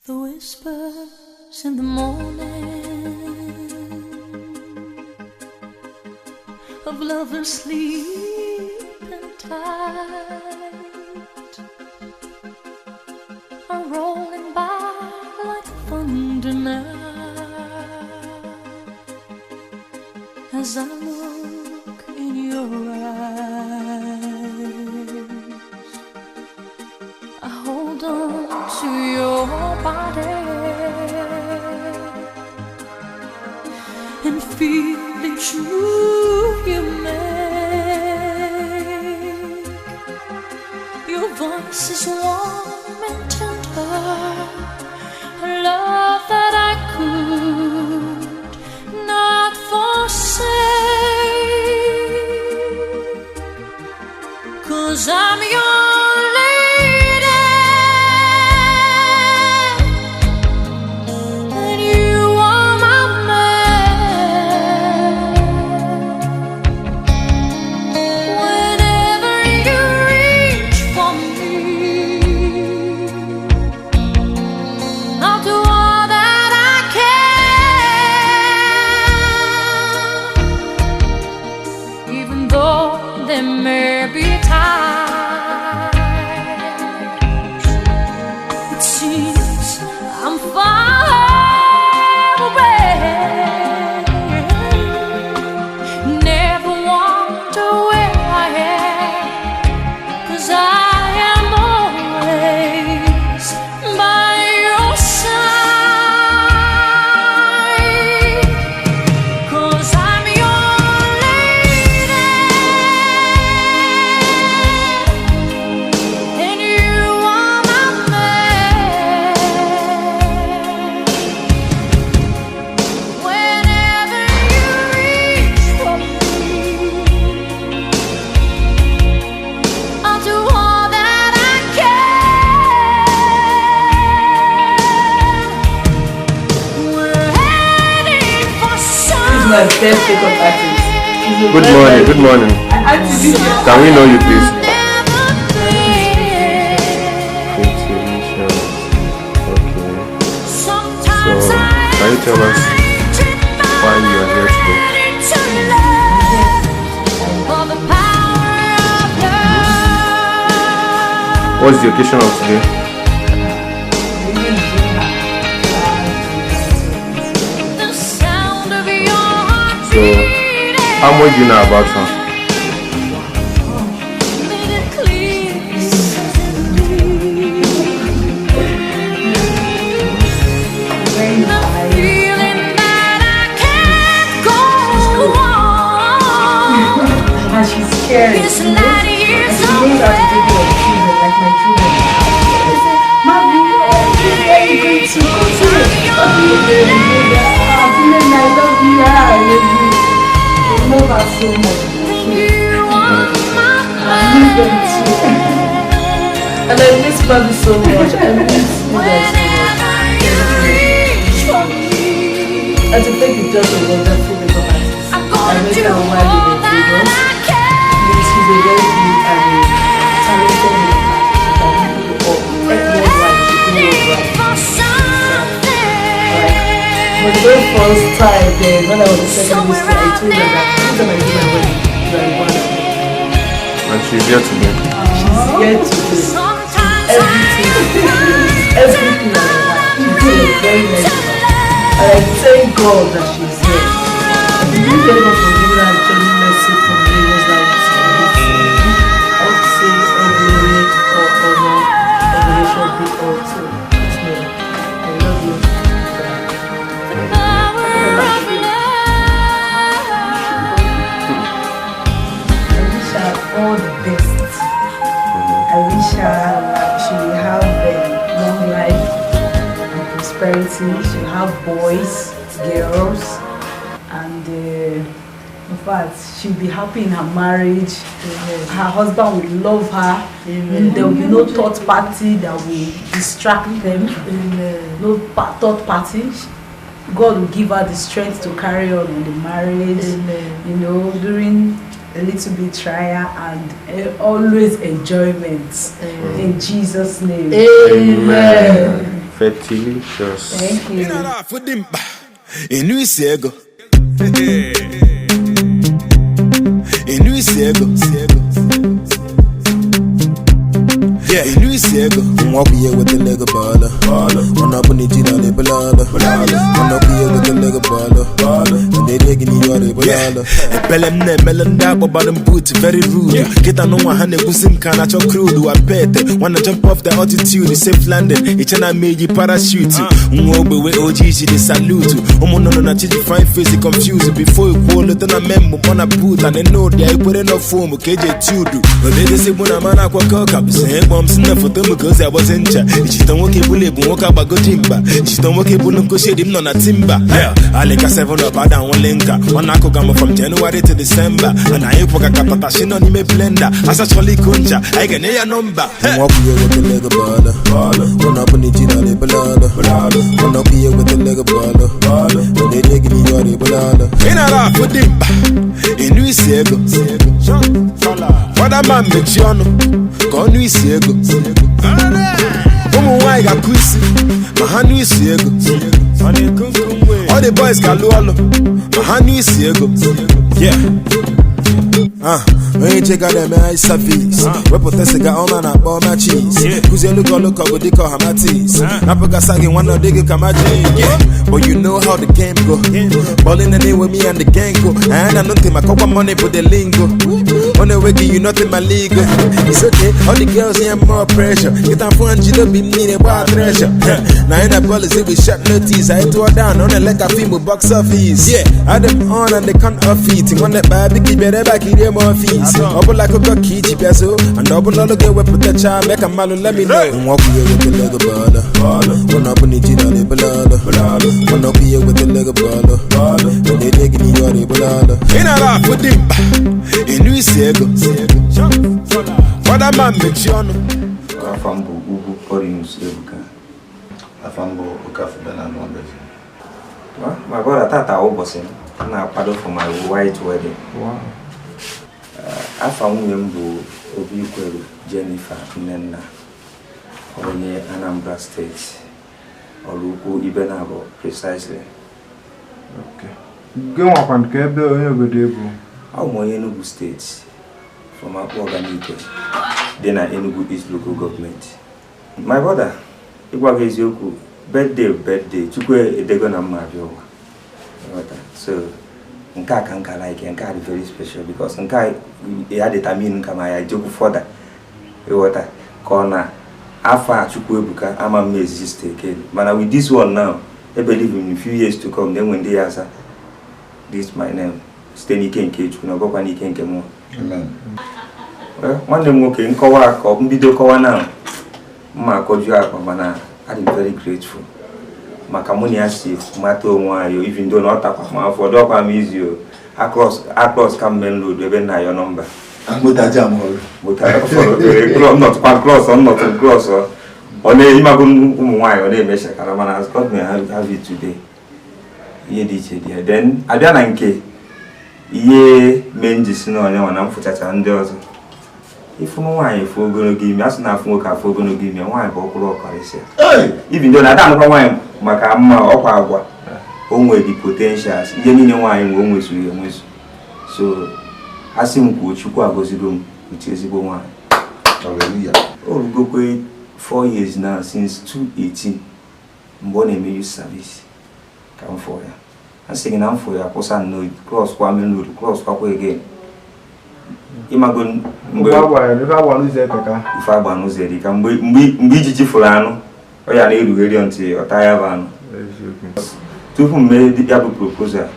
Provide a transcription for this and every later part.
The whispers in the morning of lovers sleeping tight are rolling by like thunder now as I look in your eyes. I hold on to your body and feel each move you make. Your voice is warm and tender, a love that I could not forsake, 'cause I'm your lady and you are my man. Whenever you reach for me, I'll do all that I can, even though there may be times it seems I'm far away. Never wonder where I am, 'cause I am always by your side, 'cause I'm your lady and you are my man. Whenever you reach for me, I'll do all that I can. We're heading for This is my best makeup artist. She's a Good very, morning, very- good morning. Auntie, Can we know you, please? never been. Felicia. Okay. Sometimes So, can you tell us why you are here today? What's the occasion of today? So, how much do you know about her? and she's scared. It's you know? not years And she knows how to take care of children, like my children. They say, Mommy, where are you going to go to? Mommy, I love you. I love you. They love her so much. I miss them too. And I miss Mommy so much. I miss you guys so much. And to think it's just a wonderful makeup artist. I met her while in Lagos. She's a very good and talented makeup artist. She can do worldwide. She can do worldwide. But the very first time then, when I was in secondary school, I told her that every time I do my wedding, you are one of me. And she's here today. She's here to do everything. Everything I have. She's a very nice woman. And I thank God that she's here. And the new girl from Nigeria and Johnny Mercy from Lagos that was I would say all glory, all honor, adoration be all to His name. I love you. I wish her all the best. I wish her she will have long life and prosperity. She will have boys, girls, and in fact, she'll be happy in her marriage. Her husband will love her. And there will be no third party that will distract them. No third party. God will give her the strength to carry on in the marriage. You know, during a little bit trial and always enjoyment. In Jesus' name. Amen. Fertilicious. Thank you. Yeah, you see, walk here with the leg of baller. One up on the Gina, the balada. One up here with the leg of baller. And they taking you out of balada. Pelem, melon dab about them boots, very rude. Get a no one hand, Busim can at your crew, do a pet. Wanna jump off the altitude, the safe landing. Each and I made you parachute. Mwobe with OG, she salute. No, fine face, confused. Before you call it, then I remember on a boot, and they know they put in a form, KJ Tudu. But they say, when I'm an aqua cock up, saying, for them because I was in charge. She don't walk a bullet, walk up a good timber. She don't walk a bullet, go shade him on a timber. Yeah, I like a 7 up, I down one linker. One Akogama from January to December. And I ain't forgot Kapatashin on him a blender. As a Charlie Kunja, I can hear a number. Walk here with the leg of baller. One up on the Gina, the balada. One up here with the leg of baller. And they taking you out of balada. In a laugh with him. In New Sego. What a man makes you on. Go New Sego. Why got Quissy? Mahanu is Sego. All the boys got Lualo. Mahanu is Sego. Yeah. When you check out them ice service, we put the cigar on and up all my cheese. Cause you look up with the call Hamatis. Napaga sagging one of the Kamaji. Yeah, but you know how the game go. Balling the name with me and the gang go. And I don't think my couple money for the lingo. On the way, you nothing my legal. It's okay, all the girls here more pressure. Get on phone, you don't be needed wild treasure. Now in a policy with shot notice, I tore down on a like a film with box office. Yeah, I them on and they can't off it. One that bad, keep it back in your more fees. Double like a key, peso, and double all again with the child, make a malo, let me know. Walk here with the leg of baller. One up on the Gina, the balada. One up here with the leg of baller. And they taking you out of balada. In a laugh with him. In New Sego. What a man makes you on. Afambo, Ubu, Corin, Sebuka. Afambo, Ukafana, my brother, Tata Obosin. Now, pardon for my white wedding. Wow. I found Yembo, Obiquel, Jennifer, Nena, or near Anambra State, or Luku Ibenabo, precisely. Okay. Go up and get the Enugu. How more Enugu States from our organization. Then I Enugu East local government. My brother, it was your birthday, Chukwe, they're gonna marry. So, Nka like Nka is very special because Nka had determined Nka joke further. Water corner after Chukwebuka, I'm amazed again. But with this one now, I believe in a few years to come, then when they answer, this is my name. Steny Kenke, Chunabopani Kenkemo. Amen. Well, one day, okay, Nkawa, or Mbido Kawa now. Ma Kojuaka, Mana, I'm very grateful. Makamoni asi mato mwa yo even though not tap ma for dog am easy across come main road even na your number and go jam all but for not cross on not cross on e imagun umwa on e mesha karamana has got me have it today ye DJ there then abia na nke ye menjis no onye wana mfuchacha ndị ọzọ ifu nwaanyị fo ogologo imi asị na afụ nwoke afọ ogologo imi nwaanyị bụ okporo ọkarịsịa even though na ada anụkwa nwaanyị maka mma ọkwa agwa o nwere the potentials ihe niile nwaanyị nwe o nwezuru enwezu so asị m kwuo Chukwu agọzigo m uche ezigbo nwaanyị. Hallelujah. O rugokwe 4 years now since 2018 mgbe ọ na-eme youth service ka m fọ ya asị gị na m fọ ya kwụsa no cross kwa main road cross kwa again imagon mgbe ife agba n'ụzọ dị ka mgbe ijiji fụrụ anụ ọ ya na-erugheri ntị ọta ya bụ anụ tupu mmee ya bụ proposal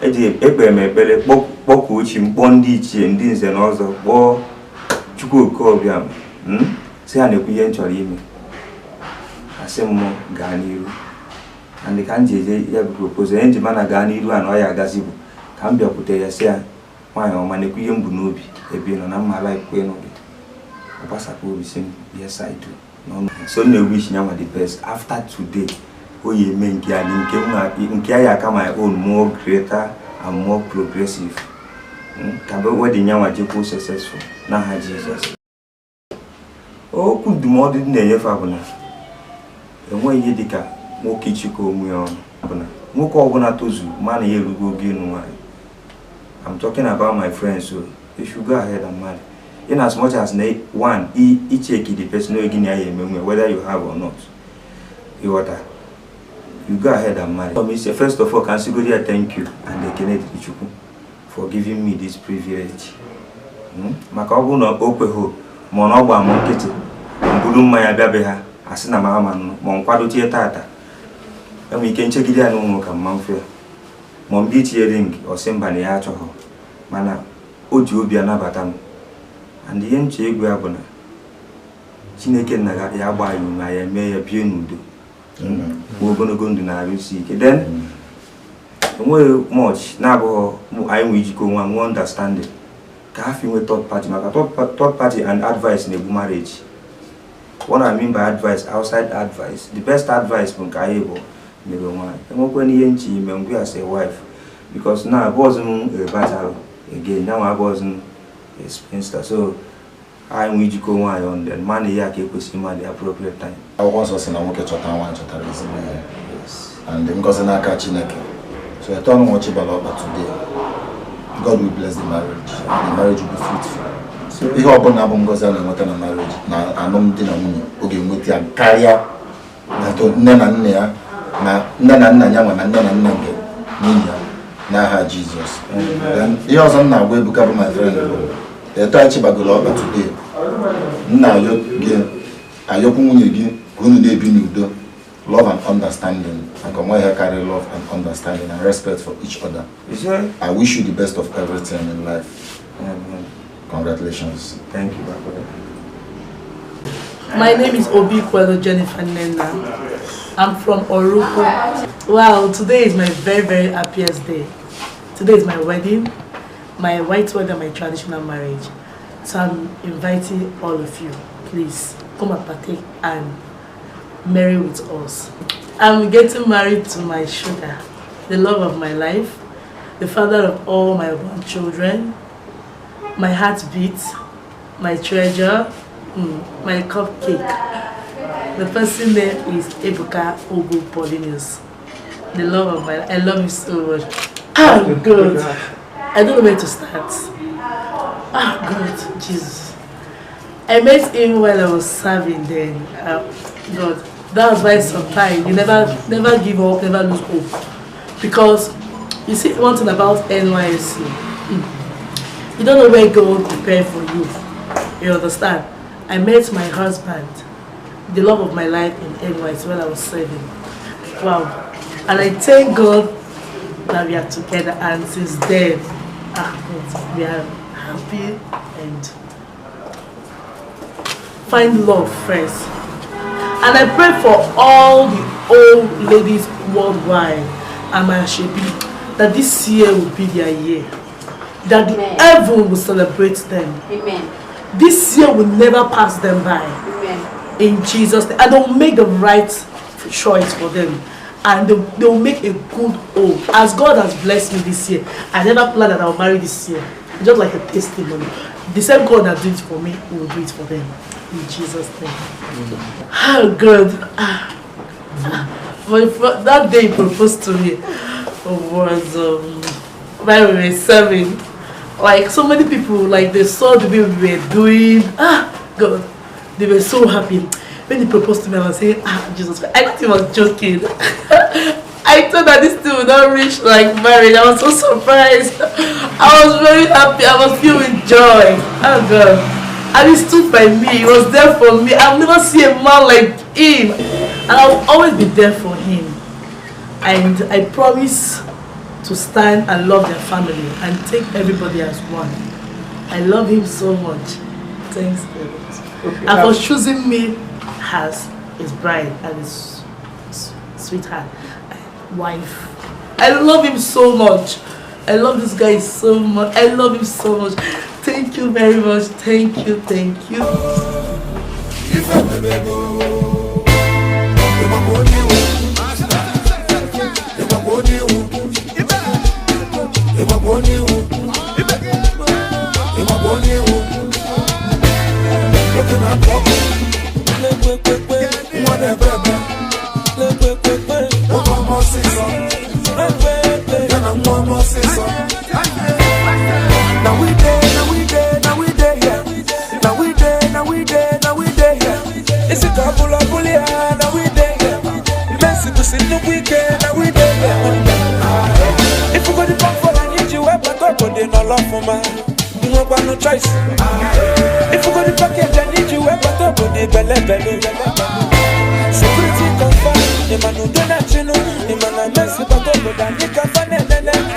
eji ekpere m ekpere kpọkuo chi mkpọ ndị ichie ndị nze na ọzọ kpọọ Chukwu Okeọbịa sị ha na-ekwu ihe m chọrọ ime asị m gaa n'iru and ka m ji eje ya bụ proposal enji mana gaa n'iru a na ọ ya agazi bụ ka m bịakwute ya sị ya nwaanyị ọma na-ekwu ihe m bụ n'obi ebe nọ na mma laikwe n'obi ọgbasakwa obi sị m yes I do. So I wish you the best. After today, we make my own more greater and more progressive. Can be what the young successful. Now Jesus. Oh, could do more than the Fabuna. enwe ihe dịka nwoke chiko onwe ya ọnụ ọbụna nwoke ọbụla tozu ma na ya erugo oge ịnụ nwaanyị. I'm talking about my friends, so you should go ahead and marry. In as much as one, each check the person whether you have or not. You go ahead and marry. First of all, Kansigodi, thank you and the Kenneth Ichuku for giving me this privilege. Makabu no opeho, monoba monketi, Mbulum Maya Babeha, Asina Mahaman, Monquado Tata. And we can check it out no come Manfia. Mombiti ring or Sembani Achoho. Mana Ojubi Anabatam. And the end check we abona. Chineke naga ya ba yu na ya me ya pie nudo. We're going to go into Narusi. Then, much now, I wish go one understanding. Caffeine with third party and advice in a marriage. What I mean by advice, outside advice, the best advice from Kaibo, never mind. I'm going to as a wife because now I wasn't a battle again. Now I wasn't a spinster. So I wish you go on the money yake kusima the appropriate time. I was also in a market and then goes an Chineke. So I don't watch about today. God will bless the marriage. The marriage will be fruitful. So if you open up on goes and what a marriage, now I don't dinner okay with your career. That Nana Naha Jesus. Then he also now will become my friend. They try to bagel over today. Now you get a young love and understanding. And come here carry love and understanding and respect for each other. I wish you the best of everything in life. Congratulations. Thank you, Barbara. My name is Obi Kwelo Jennifer Nena. I'm from Oruko. Wow, today is my very, very happiest day. Today is my wedding, my white wedding, my traditional marriage. So I'm inviting all of you, please come and partake and marry with us. I'm getting married to my sugar, the love of my life, the father of all my born children, my heartbeat, my treasure, my cupcake. The person's name is Ebuka Ogu Paulinus. The love of my life. I love you so much. Oh God. I don't know where to start. Oh God, Jesus. I met him while I was serving then. God, that was why sometimes you never give up, never lose hope. Because you see one thing about NYSC, you don't know where God will prepare for you. You understand? I met my husband, the love of my life in NYSC when I was serving. Wow. And I thank God that we are together, and since then, we are happy and find love first. And I pray for all the old ladies worldwide, that this year will be their year. That the heaven will celebrate them. Amen. This year will never pass them by. Amen. In Jesus' name. And they will make the right choice for them. And they will make a good home. As God has blessed me this year, I never planned that I will marry this year. Just like a testimony. The same God that did it for me, He will do it for them. In Jesus' name. Oh God. That day He proposed to me was while we were serving. Like so many people, like they saw the way we were doing. God, they were so happy. When he proposed to me, I was saying, Jesus Christ. I thought he was joking. I thought that this thing would not reach like marriage. I was so surprised. I was very happy. I was filled with joy. Oh God. And he stood by me. He was there for me. I've never seen a man like him. And I'll always be there for him. And I promise to stand and love their family and take everybody as one. I love him so much. Thanks, God. And for choosing me as his bride and his sweetheart, wife. I love him so much. I love this guy so much. I love him so much. Thank you very much. Thank you. Thank you. It's a couple of bully, now we there. Messi to see the weekend, now we there. If you go to pump for I need you, I back up, but they no love for man. You no got no choice. If you go to package, I need you, I back up, but they belly. Security confirmed, the man who do not you know, the man I mess up, but I need to find it.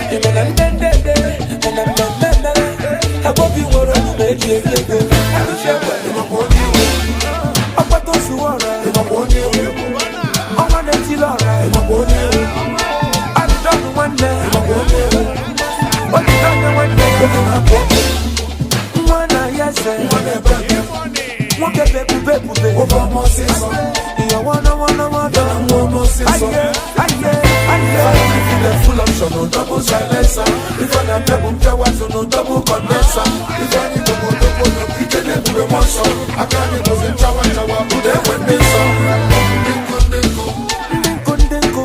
The man I'm dead, and I'm I hope you were on the make it go. I don't share what you want. Apa to suara, ema boni o. Oma na tilora, ema boni o. I don't want that, ema boni o. But you don't want that, ema boni o. Mwana yese, mwana bebe, mwana bebe, over more season. You wanna, more season. Aye. Full option, no double silencer. If I am double power, no double condenser. If I need to go, no kitchen, no muscle. I can't go in tower, put them when they saw. Ndeko.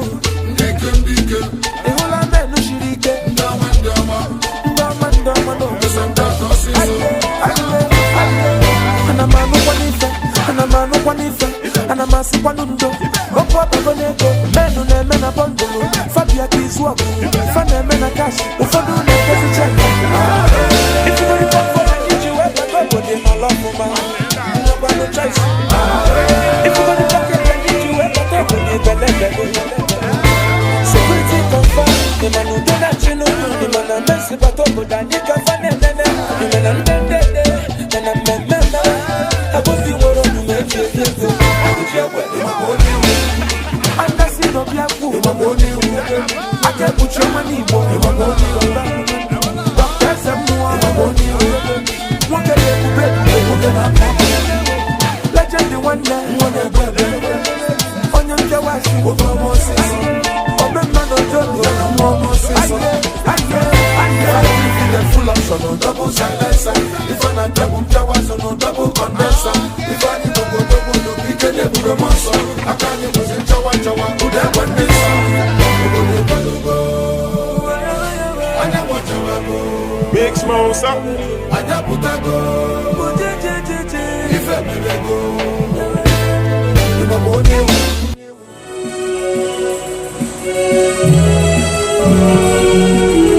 The whole of men no shirike. Ndama, no. Anamano kwanife. Anamasi kwanundo. Opo apagoneko. Menu ne mena bondolo. Fabia kizwabu. Fane mena cash. Ufodu ne kezi check. If you don't fuck for I need you, I go they my love for man. No got no choice. If you don't fuck it, I need you, I go they belly. Security confirmed. The man who do not you know. The man I mess it but I need to find it. The man I'm dead. And I'm I hope you were on the make it go. I would share with my body. And that's it, no black food. My body. I can't put your money, boy. My body. Doctors and more. My body. One day, legend the one day. On your jawashi. Over more season. Over man of John. More season. Full option, no double silencer. If I not double powers, no double condenser. If I need to go double, no kitchen, no put a muscle. I can't use it, chawa, put that one this song. Big small something. I just put a go. If I may go, you know what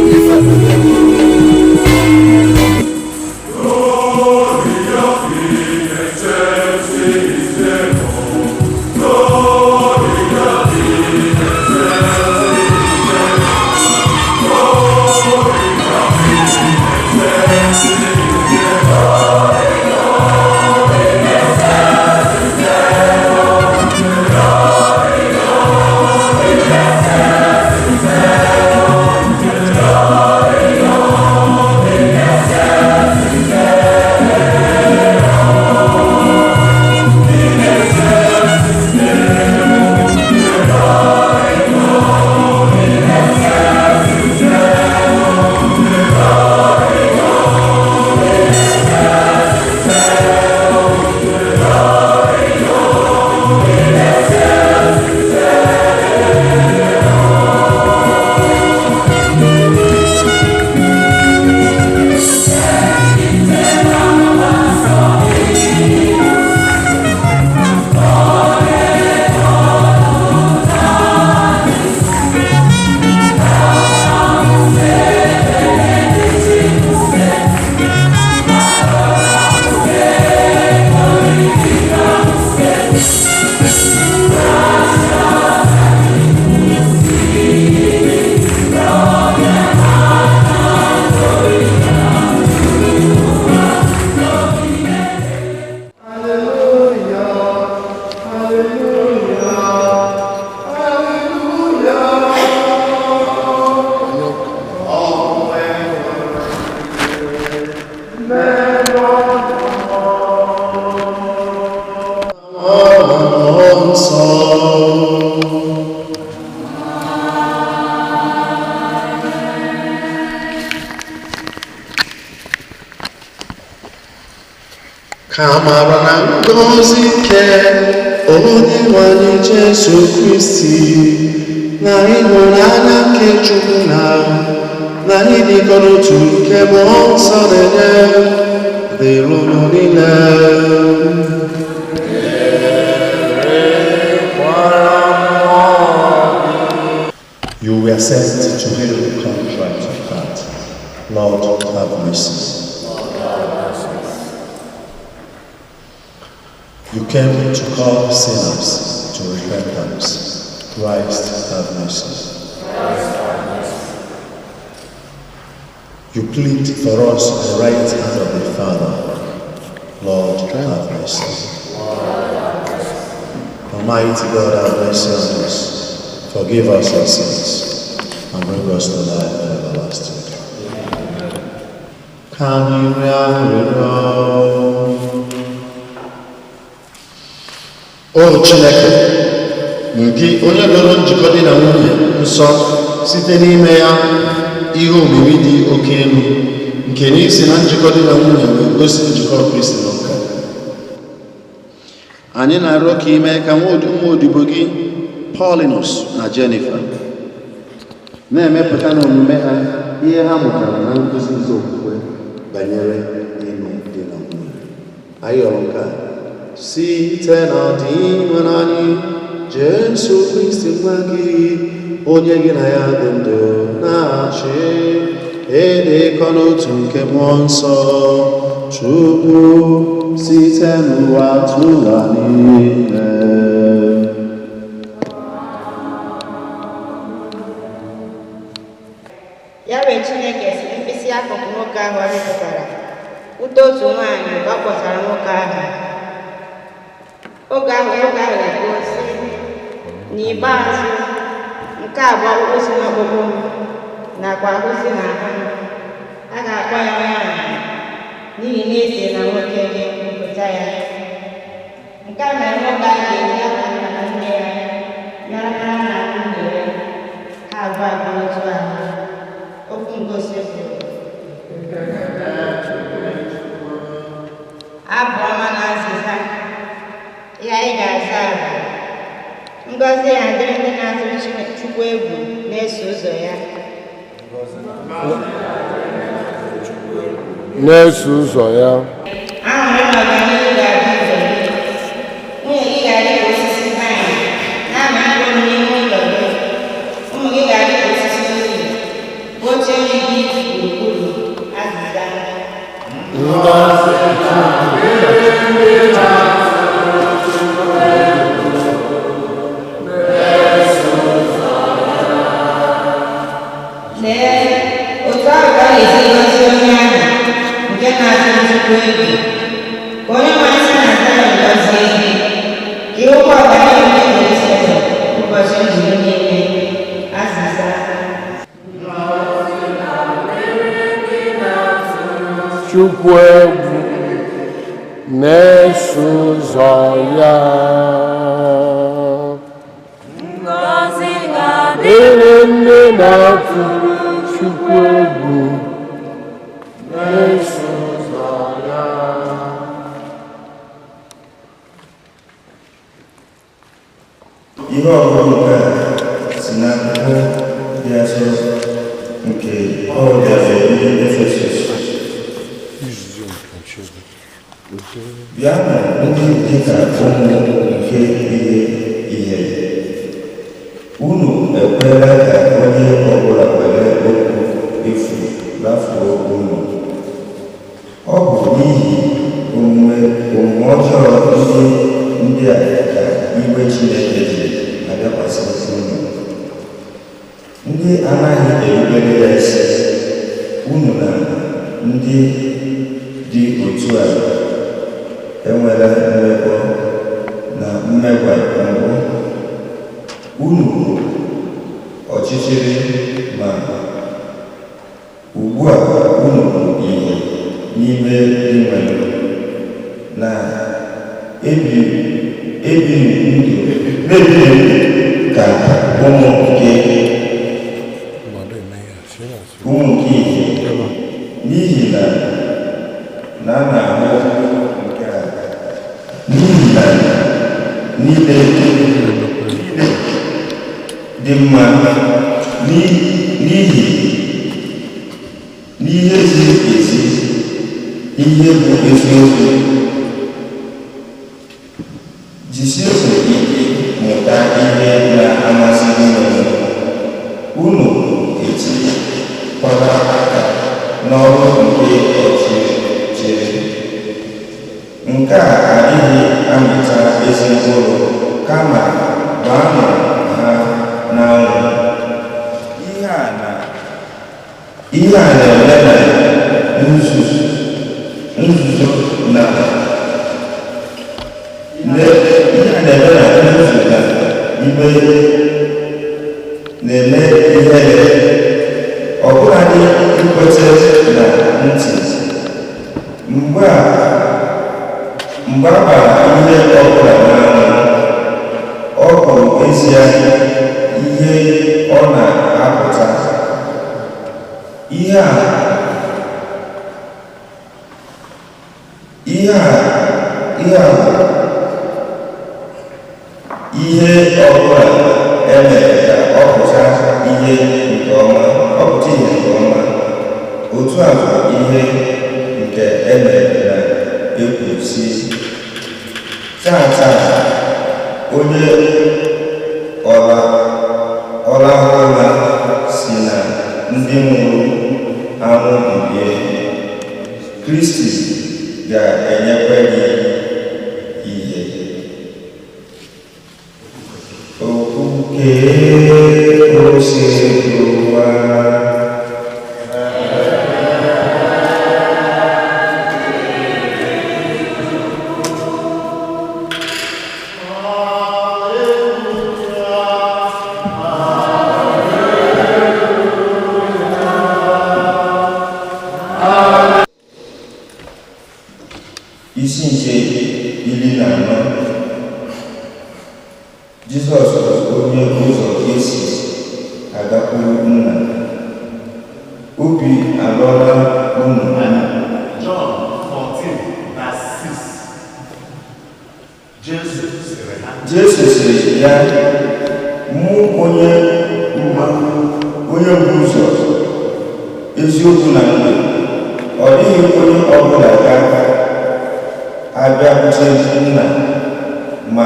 if I may go. Kamara na ngozi ke onye nwanyị Jesu Kristi na ịhụnanya nke Chukwu na ịdịkọ n'otu nke Mmụọ Nsọ na-enye dịrị unu niile. You were sent to heal the contrite of heart. Lord, have mercy. You came to call sinners to repentance. Christ, have mercy. You plead for us at the right hand of the Father. Lord, have mercy. Almighty God, have mercy on us. Forgive us our sins and bring us to life everlasting. Can you O Chineke, gị onye doro njikọ dị na nwunye nsọ site n'ime ya ihe omimi dị oke elu nke n'isi na njikọ dị na nwunye wee gosi njikọ Kristi n'ụka. Anyị na-arịọ ka ime ka ụmụ odibo gị Paulinus na Jennifer na-emepụta n'omume ha ihe ha mụtara na nkuzi nke okwukwe banyere ịlụ di na nwunye. Anyị rịọrọ nke a site n'ọdịmma anyị Jesu Kristi nwa gị onye gị na ya dị ndụ na-achị ịdịkọ n'otu nke Mmụọ Nsọ Chukwu site n'ụwa tụla niile. Ya wee Chineke si mkpịsị akụkụ nwoke ahụ ọ rịpụtara ụta otu nwaanyị ọ kpọtara nwoke ahụ. Oge ahụ na-ekwu sị n'ikpeazụ nke a bụ ọkpụkpụ si n'ọkpụkpụ m nakwa ahụ si n'ahụ m. A ga-akpọ ya nwaanyị n'ihi na esi na nwoke ga-ekwupụta ya. Nke a mere nwoke a ga-eji aka nna na nne ya nyara na nwunye ya ha abụọ bụ otu ahụ. Okwu ngosi bụ abụ ọma na azịza ya ị ga-aza bụ ngọzi ya dịrị ndị na-atụrụ Chukwu egwu na-eso ụzọ ya. Na-eso ụzọ ya. Ahụrụ m ọganihu ga-abụ ụzọ gị. Nwunye gị ga-adị ka osisi vaịn na-amị mkpụrụ n'ime ụlọ gị. Ụmụ gị ga-adị ka osisi oliv bụ oche nri gị gburugburu azịza. Lee otu ahụ ka a ga-esi gosi onye ahụ nke na-atụ Chukwu egwu ka onye nwanyị si na Zayọn gọzie gị ka ịhụkwa ọganihu nke Jerusalem ụbọchị njiri niile. Azịza Chukwu egwu na-eso ụzọ ya. Ngọzi ga-adị Dịrị ndị na-atụ Chukwu egwu na-eso ụzọ ya. Ihe ọgụgụ nke a si n'akwụkwọ dị asọ nke Pọl dere ndị Efesọs. Bịanụ ndị dị ka ụmụ nke ihe unu ekwela ka onye ọbụla were okwu efu lafuo unu. Ọ bụ n'ihi omume ọjọọ ndị a ka iwe Chineke ji abịakwasị unu. Ndị anaghị erubere ya isi, unu na ndị dị otu a enwela mmekọ na mmekwa mbụ. Unu bụ ọchịchịrị ma ugbu a unu bụ ihe n'ime ndị nwere na ebighị ndụ ka ụmụ nke ihe n'ihi na a na-ahụ nke a n'ihi na niile dị mma n'ihe ziri ezi, ihe bụ eziokwu. Jisienụ ike mụta ihe na-amasị unu etinyekwala aka n'ọrụ nke ọchịchịrị. Nke a adịghị amịta ezi mkpụrụ, kama gbaanụ ha n'anwụ. Ihe a na-eme na nzuzo na ime na-eme ihere, ọbụladị ikwete na ntị. Mgbe a gbara ihe ọbụla n'anwụ, ọ bụ ezie ihe ọ na-apụta. Ihe ọbụla emere ka ọ pụta ihe nke ọma. Otu a bụ ihe nke emere na-ekwusi. Tata onye ọlahụla si na ndị nwụrụ anwụ bilie, Kristi ga-enyekwa gị ihe. Okwuke osiri ụwa isi nke 14. Jizọs bụ onye ụzọ esi agakwuru Nna. Obi alụọla unu anya. John 14:6. Jesu sịrị ya, mụ onye bụ ụzọ, eziokwu na ndụ. Ọ dịghị onye ọbụla ga-abịakwute Nna ma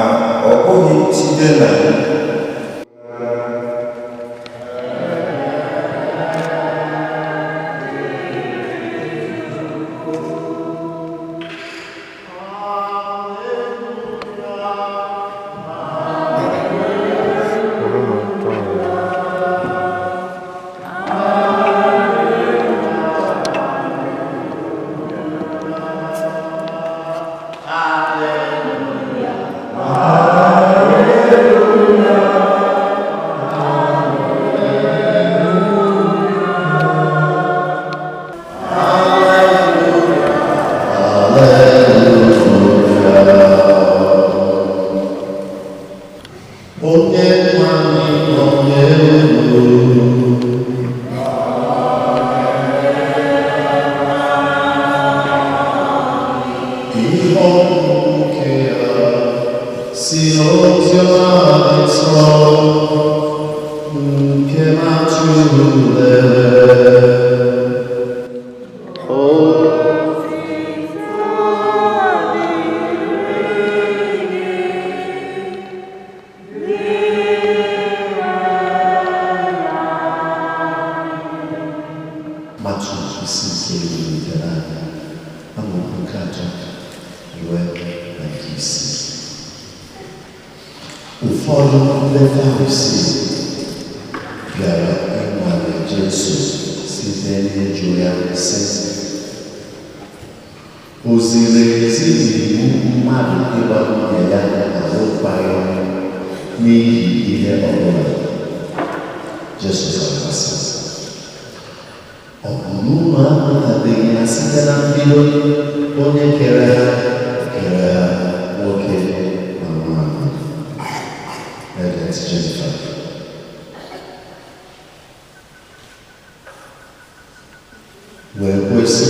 ọ bụghị site na ụfọdụ ndị Farisii bịara ịnwale Jesu site n'ịjụ ya sị, o ziri ezi iwu mmadụ ịgba nwunye ya alụkwaghịm n'ihi ihe ọbụla? Jesu zara sị, ọ bụ na unu amụtabeghị na site na mbido onye kere ha nwoke na nwanyị? Jennifer. Wee kwesị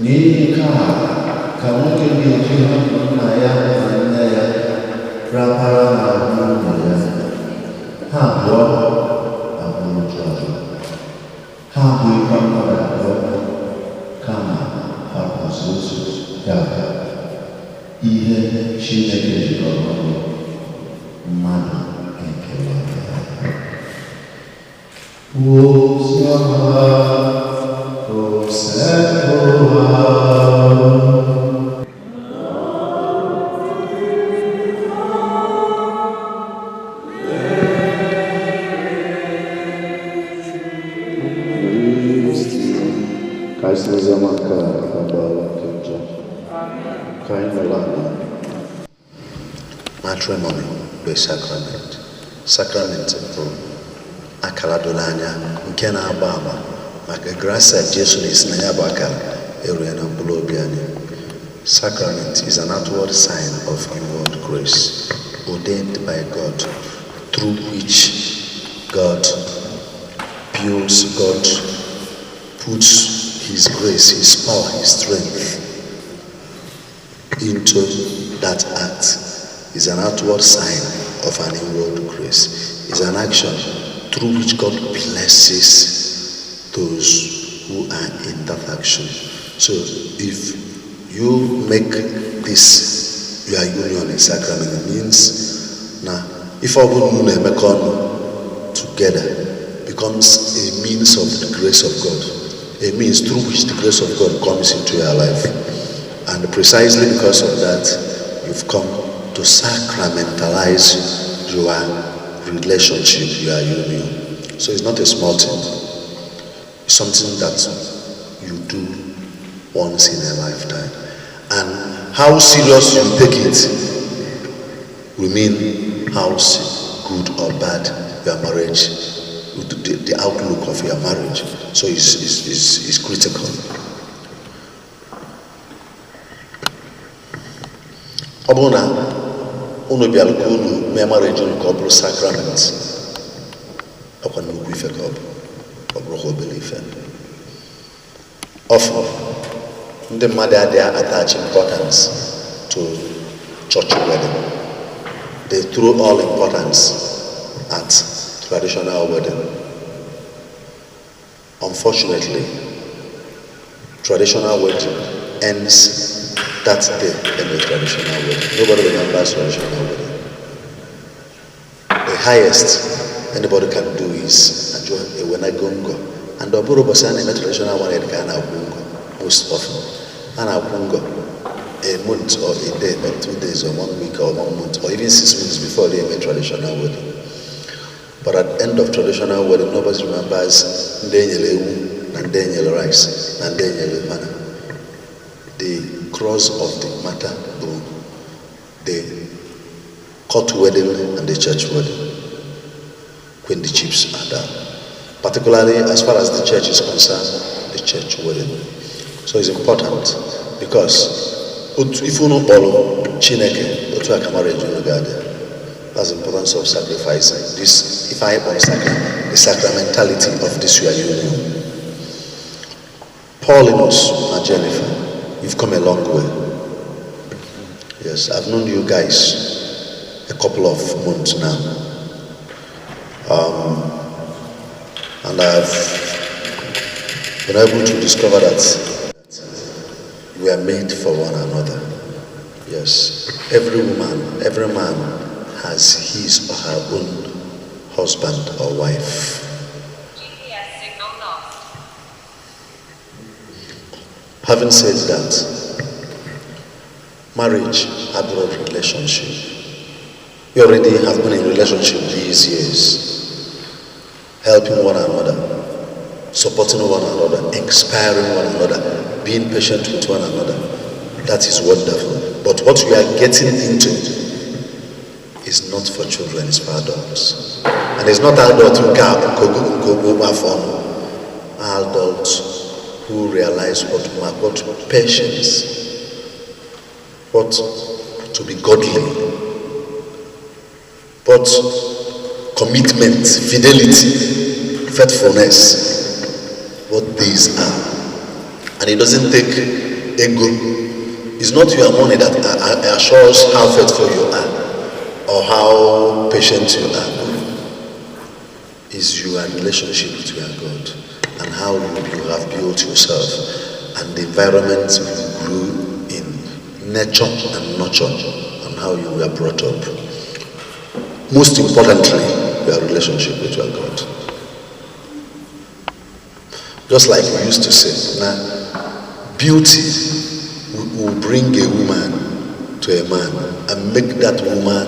n'ihi nke a ka nwoke ga-eji hapụ nna ya na nne ya rapara n'ahụ nwunye ya, ha ha abụọ abụrụ ụjọ ha abụghịkwa mmadụ abụọ kama ha bụzi otu ya ihe Chineke jikọrọ ọnụ mmadụ ekewa Matrimony bụ sacrament. Sacrament bụ akara doro anya nke na-agba agba maka gracia Jesu na-esi na ya bụ akara erue na mkpụrụ obi anyị. Sacrament is an outward sign of inward grace ordained by God, through which God builds, God puts His grace, His power, His strength into that act. Is an outward sign of an inward grace. Is an action through which God blesses those who are in that action. So if you make this your union a sacrament, it means now if all together becomes a means of the grace of God, a means through which the grace of God comes into your life. And precisely because of that, you've come to sacramentalize your relationship, your union. So it's not a small thing. It's something that you do once in a lifetime. And how serious you take it will mean how good or bad your marriage, the outlook of your marriage. So it's critical. Obona unu bịara ka unu mee marriage unu ka ọ bụrụ sacrament ọkwa nnukwu ife ka ọ bụrụ ka obere ife. Often ndị mmadụ adịghị attach importance to church wedding. They throw all importance at traditional wedding. Unfortunately, traditional wedding ends that day in a traditional wedding. Nobody remembers traditional wedding. The highest anybody can do is enjoy a wenagongo. And the Oboro Basani in a traditional one most often. And a month or a day or 2 days or 1 week or 1 month or even 6 months before they have a traditional wedding. But at the end of traditional wedding, nobody remembers Daniel and Daniel rice and Daniel Mana. The cross of the matter, the court wedding and the church wedding, when the chips are down. Particularly as far as the church is concerned, the church wedding. So it's important because if you know all Chineke, that's the importance of sacrificing. This, if I the sacramentality of this your union. Paulinus and Jennifer, you've come a long way. Yes, I've known you guys a couple of months now. And I've been able to discover that we are made for one another. Yes, every woman, every man has his or her own husband or wife. GPS signal lost. Having said that, marriage, abroad relationship. We already have been in relationship these years, helping one another, supporting one another, inspiring one another, being patient with one another. That is wonderful. But what we are getting into is not for children, it's for adults. And it's not adults who realize what patience, what to be godly, what commitment, fidelity, faithfulness, what these are. And it doesn't take ego. It's not your money that assures how faithful you are or how patient you are. is your relationship with your God and how you have built yourself and the environment you grew in, nature and nurture, and how you were brought up. Most importantly, your relationship with your God. Just like we used to say, now, beauty will bring a woman to a man and make that woman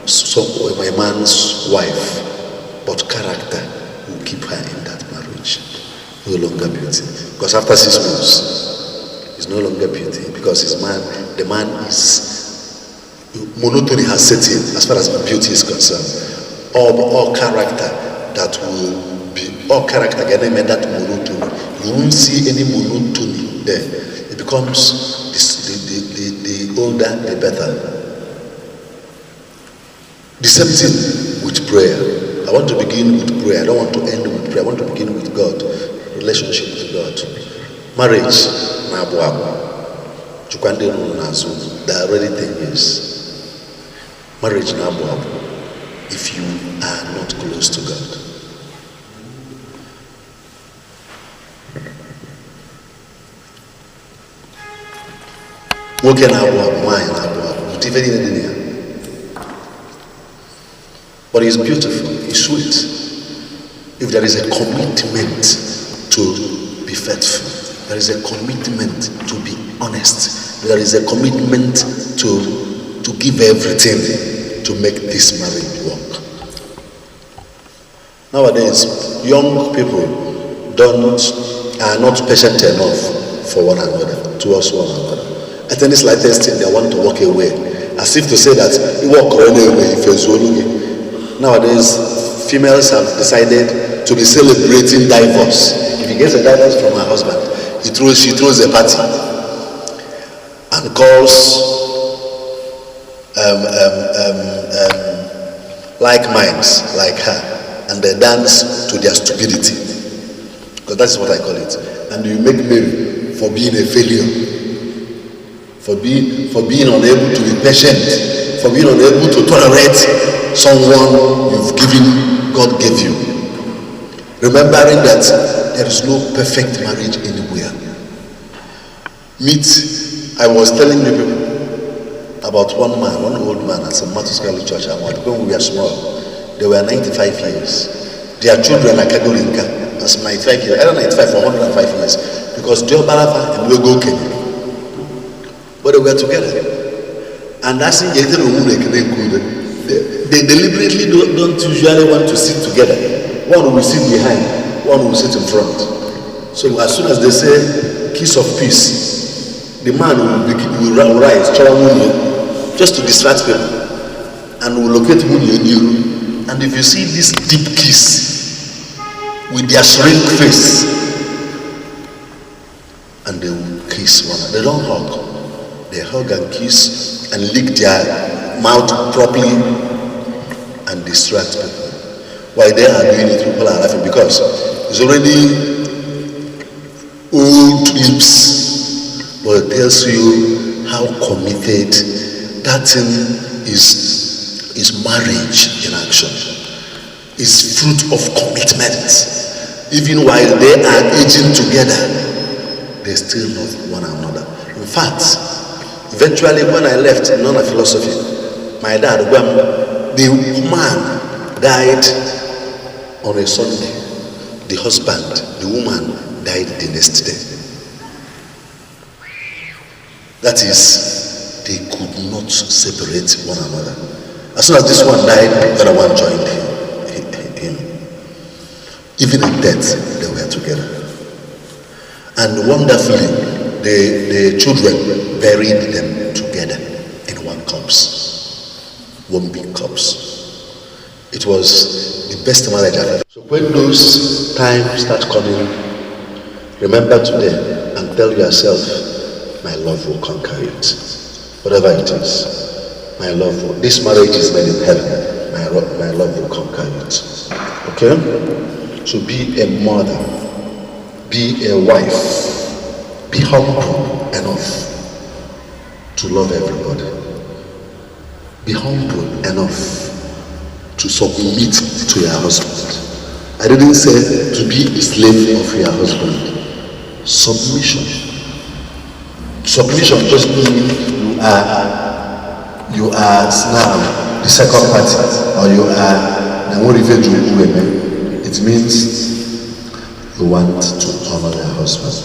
a man's wife, but character will keep her in that marriage. No longer beauty. Because after 6 months, it's no longer beauty, because the man is, monotony has set in as far as beauty is concerned. All character that will be, all character can make that monotony. You won't see any monotony there. It becomes the older, the better. The same thing with prayer. I want to begin with prayer. I don't want to end with prayer. I want to begin with God. Relationship with God. Marriage. There are already 10 years. Marriage. If you are not close to God. But it's beautiful, it's sweet. If there is a commitment to be faithful, there is a commitment to be honest, there is a commitment to give everything to make this marriage work. Nowadays, young people are not patient enough for one another, towards one another. At any slightest thing, they want to walk away, as if to say that you walk away if you're Nowadays, females have decided to be celebrating divorce. If he gets a divorce from her husband, she throws a party and calls like minds like her, and they dance to their stupidity, because that's what I call it. And you make merry for being a failure, for being unable to be patient, for being unable to tolerate someone God gave you. Remembering that there is no perfect marriage anywhere. I was telling you people about one old man at St. Martin's Catholic Church. When we were small, they were 95 years. Their children are Kagolinka. That's 95 years. I don't know, 95 for 105 years. Because Diobarafa and Wego Kenya. But they were together. And that's in they deliberately don't usually want to sit together. One will sit behind, one will sit in front. So as soon as they say kiss of peace, the man will rise, just to distract people, and will locate Munyo in you. And if you see this deep kiss with their shrink face, and they will kiss one another. They don't hug. They hug and kiss and lick their mouth properly and distract people. While they are doing it, people are laughing because it's already old lips, but it tells you how committed that thing is marriage in action. It's fruit of commitment. Even while they are aging together, they still love one another. In fact, eventually when I left non-philosophy, my dad, the man died on a Sunday. The husband, the woman died the next day. That is, they could not separate one another. As soon as this one died, the other one joined him. Even in death, they were together. And wonderfully, the children buried them together in one corpse. One big corpse. It was the best marriage I've ever. So when those times start coming, remember today and tell yourself, my love will conquer it. Whatever it is, my love will. This marriage is made in heaven. My love will conquer it. Okay? So be a mother, be a wife, be humble enough to love everybody. Be humble enough to submit to your husband. I didn't say to be a slave of your husband. Submission. Submission doesn't mean you are now the second party, or you are it means you want to honor your husband.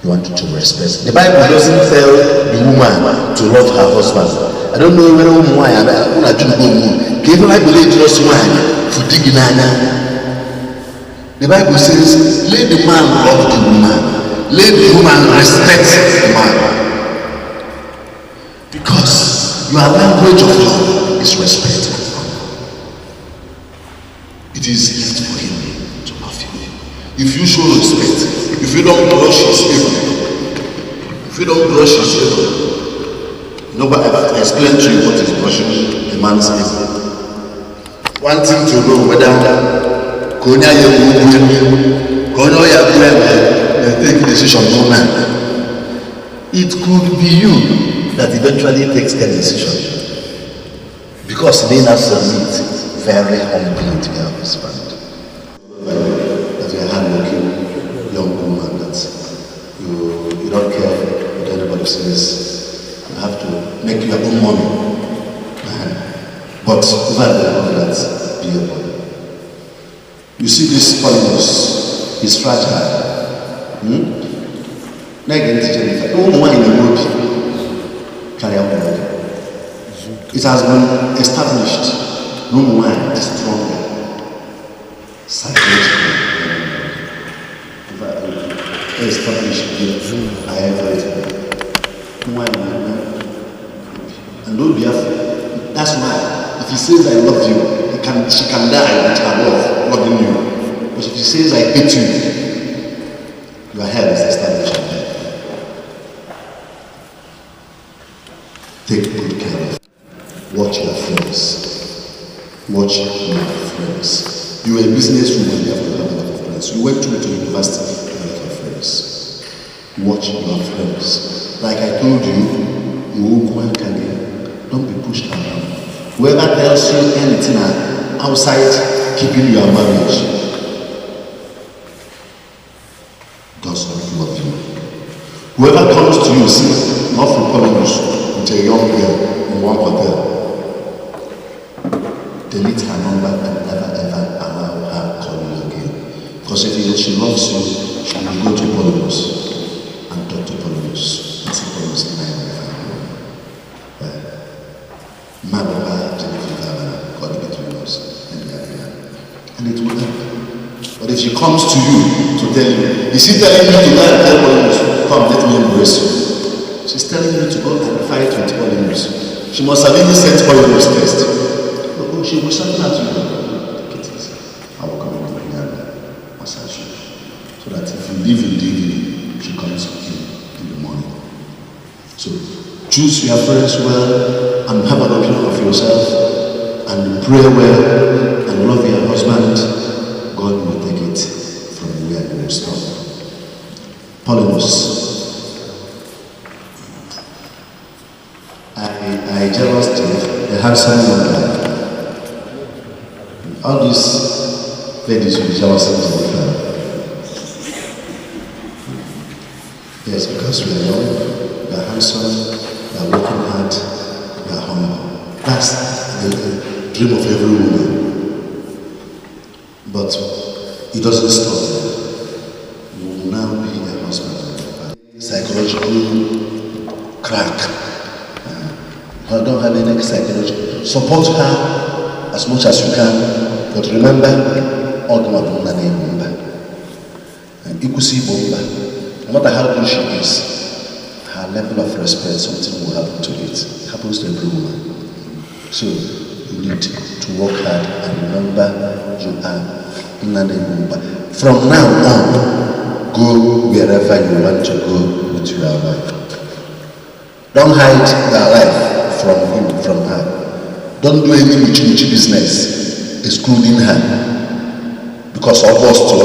You want to respect. The Bible doesn't tell the woman to love her husband. I don't know whether the Bible says, let the man love the woman, let the woman respect the man. Because your language of love is respect. It is left for him to love you. If you show respect, if you don't brush his favor, nobody ever explain to you what is brushing a man's favor. One thing to know whether take decision, no man. It could be you that eventually takes the decision, because they not submit very humbly to your husband. That you're a hardworking young woman, that you don't care what anybody says. You have to make your own money. But over that, be your body. You see this Polymus, he's fragile. It has been established. No one is stronger psychologically. Established by everything. And don't be afraid. That's why if he says I love you, she can die with her love, loving you. But if he says I hate you, your head is established. Take good care of. Watch your friends. Watch your friends. You were a businesswoman, you have to have a lot of friends. You went to university, you have a lot of friends. Watch your friends. Like I told you, don't be pushed around. Whoever tells you anything outside keeping your marriage does not love you. Whoever comes to you, see, not from Polymus, with a young girl in one hotel, delete her number and never ever allow her call you again. Because if she loves you, she will go to Polymus and talk to Polymus. That's a Polymus in my and it will help. But if she comes to you to tell you, is she telling you to go and tell Polymus, come, let me embrace you? She's telling you to go and fight with Polymus. She must have even sent Polymus test. Oh, she will shout at you. Take it easy. I will come and massage you. So that if you leave in the evening, she comes in the morning. So choose your friends well and have an opinion of yourself and pray well and love your husband. God will take it from where you will stop. Polymus. I jealous they have someone like all these ladies will be jealous of the family. Yes, because we are young, we are handsome, we are working hard, we are humble. That's the dream of every woman. But it doesn't stop there. You will now be a husband. Psychological crack. I don't have any psychology. Support her as much as you can. But remember, all the Madonna name Bomba. And Ikusi Bomba. No matter how good she is, her level of respect, something will happen to it. It happens to every woman. So you need to work hard and remember you are Nane Bomba. From now on, go wherever you want to go with your wife. Don't hide your life from him, from her. Don't do any muchi business excluding her. Because of us to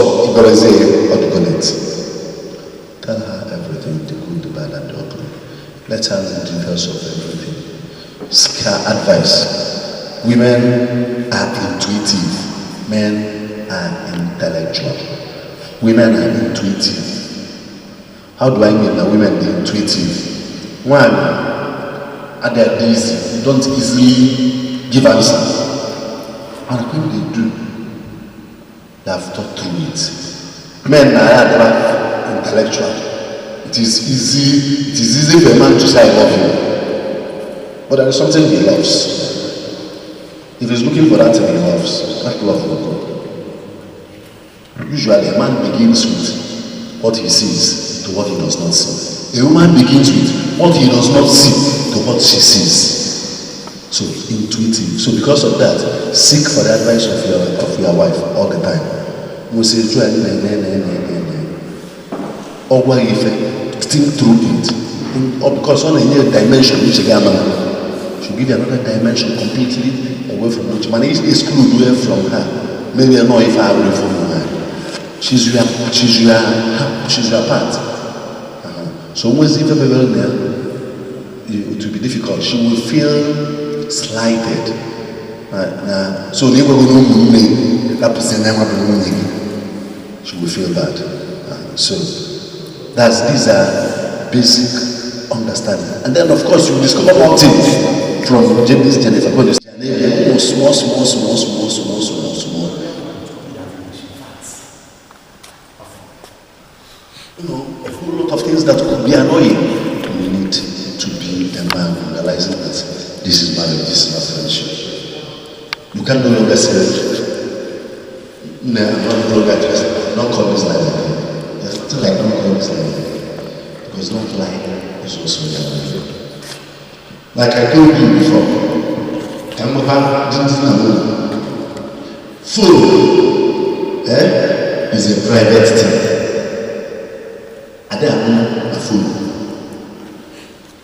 tell her everything, the good, the bad, and the ugly. Let her know details of everything. Seek her advice. Women are intuitive. Men are intellectual. Women are intuitive. How do I mean that women are intuitive? One, at their easy. You don't easily give answers. And when they do, they have thought through it. Men are intellectual. It is easy for a man to say I love you. But there is something he loves. If he's looking for that thing he loves, that love will go. Usually a man begins with what he sees to what he does not see. A woman begins with what he does not see to what she sees. So intuitive. So because of that, seek for the advice of your wife all the time. You say, think through it. Or because on a new dimension, which should give you another dimension completely away from which man is excluded away from her. Maybe I know if I away from her. She's your part. So once if everybody there, it will be difficult. She will feel slighted. So they will know that person she will feel bad. So these are basic understanding. And then of course you discover one thing from this Jennifer. Small. You know, a whole lot of things that could be annoying. We need to be a man realizing that this is marriage, this is not friendship. You can no longer say, no, don't call this line again. There's nothing like don't call this line again. Because don't lie is also your. Like I told you before, food is a private thing. I don't a food.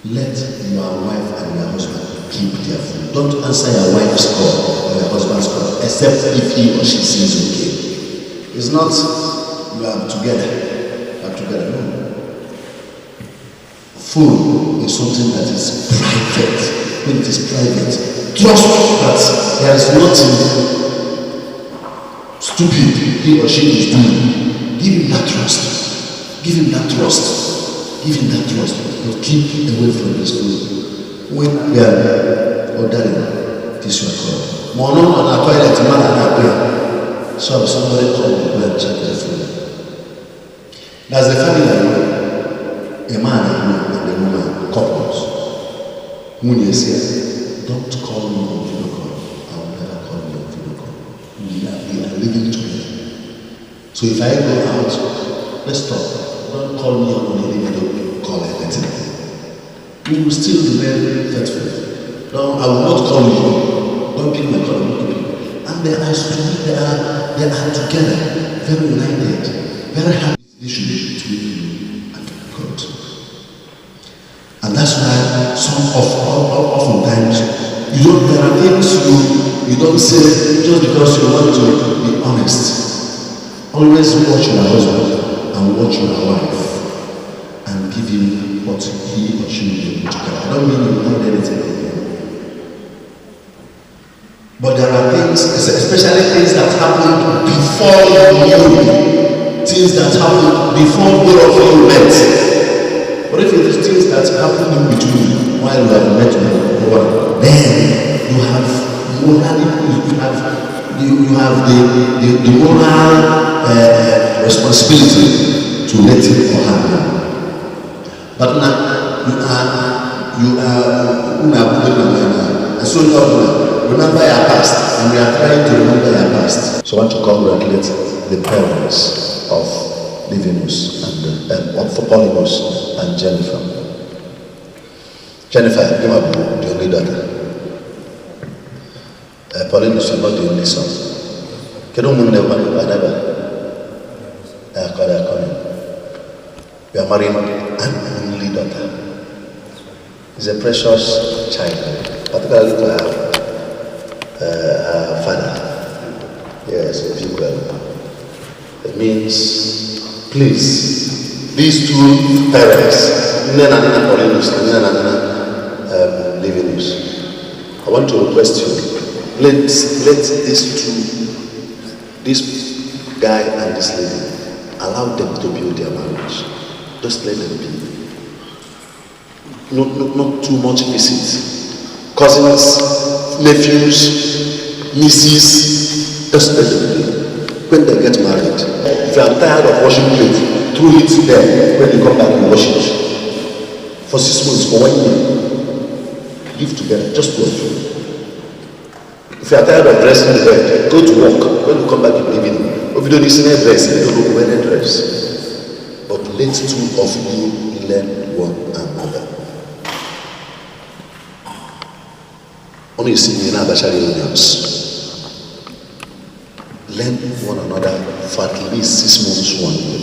Let your wife and your husband keep their food. Don't answer your wife's call or your husband's call, except if he or she says okay. It's not you are together. No. Food is something that is private. When it is private, trust that there is nothing stupid he or she is doing. Give him that trust. Give him that trust. But keep away from this food. When we are ordering, this your call. Mono on a toilet, man and a prayer. So somebody called me and check the food. That's the family. A man and a woman, couples. When you say, don't call me on video call, I will never call you on video call. We are living together. So if I go out, let's talk. Don't call me on any video call anything. We will still remain faithful. No, I will not call you. Don't pick my call. And they are together, very united, very happy relationship between you and God. And that's why oftentimes there are things you don't say just because you want to be honest. Always watch your husband and watch your wife and give him what he or she will be able to carry. I don't mean you will not do anything from him. But there are things, especially things that happened before you knew, things that happened before both of you met. But if it is things that happen in between while you have met one, then you have morality, you have the moral responsibility to let him or her know. But now you are so remember your past, and we are trying to remember your past. So I want to congratulate the parents of Livinus and for Paulinus and Jennifer. Jennifer, you are the only daughter. Paulinus, you are not the only son. You are marrying an only daughter. He's a precious child, particularly to her father. Yes, if you will. It means, please, these two parents, Nana Paulinus and Nana Livinus, I want to request you, let these guy and this lady, allow them to build their marriage. Just let them be. Not too much visit. Cousins, nephews, nieces, just let them be. When they get married, if you are tired of washing plates, throw it there. When you come back, you wash it. For 6 months, for 1 year, live together, just 2 of you. If you are tired of dressing the bed, go to work. When you come back in the evening, if you don't listen to dress, you don't know when to dress. But let 2 of you learn one another. Only see me in Abasha reunions. Learn one another for at least 6 months, 1 year.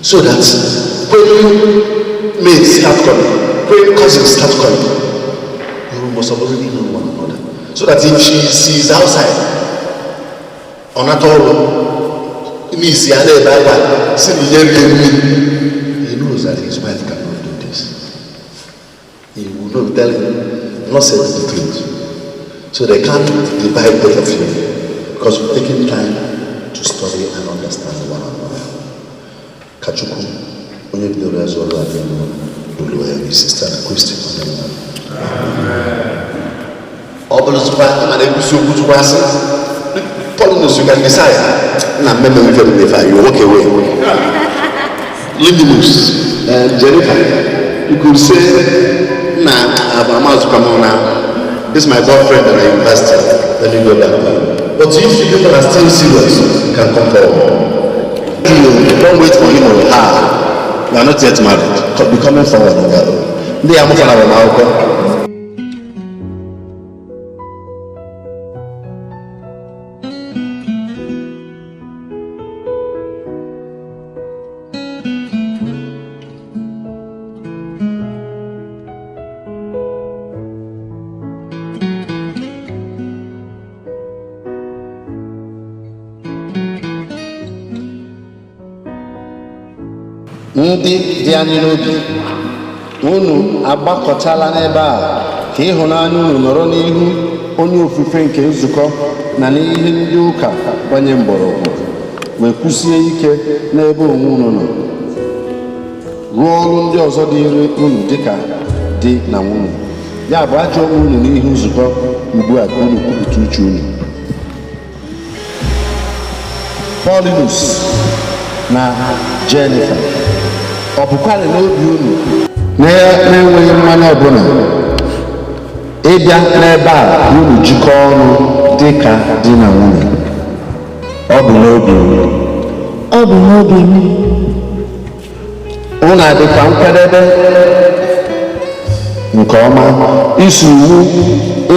So that when mates start coming, when cousins start coming, you must have already known one another. So that if she sees outside, on at all, he knows that his wife cannot do this. He will not tell him, not say the truth. So they can't divide both of you because we're taking time to study and understand one another. Kachuku, when you do the Zoro and you sister question on them. Obulus Papa and Ebusu Butuasi, Polinus, you can decide. Now, remember, we can defy you walk away. Lindimus and Jennifer, you could say, nah, I'm about to come on now. This is my boyfriend at the university. Let me go back home. But if you people are still serious, you can come forward. Don't wait for him or her. You are not yet married. Be coming forward on your own. They are moving around now. Ndị dị anyị n'obi, unu agbakọtala n'ebe a ka ịhụnanya unu nọrọ n'ihu onye ofufe nke nzukọ na n'ihe ndị ụka gbanye mgbọrọgwụ wee kwụsie ike n'ebe onwe unu nọ. Rụọ ọrụ ndị ọzọ dịịrị unu dịka di na nwunye. Ya bụ ajọ onwe unu n'ihu nzukọ ugbu a ka unu kwupụta uche unu. Paulinus na Jennifer, ọ bụkwarị n'obi unu na-enweghị mmanya ọbụla ịbịa n'ebe a unu jikọọ ọnụ dị ka di na nwunye? Ọ bụ n'obi m. Ọ bụ n'obi m. Unu adịkwa nkwadebe nke ọma iso iwu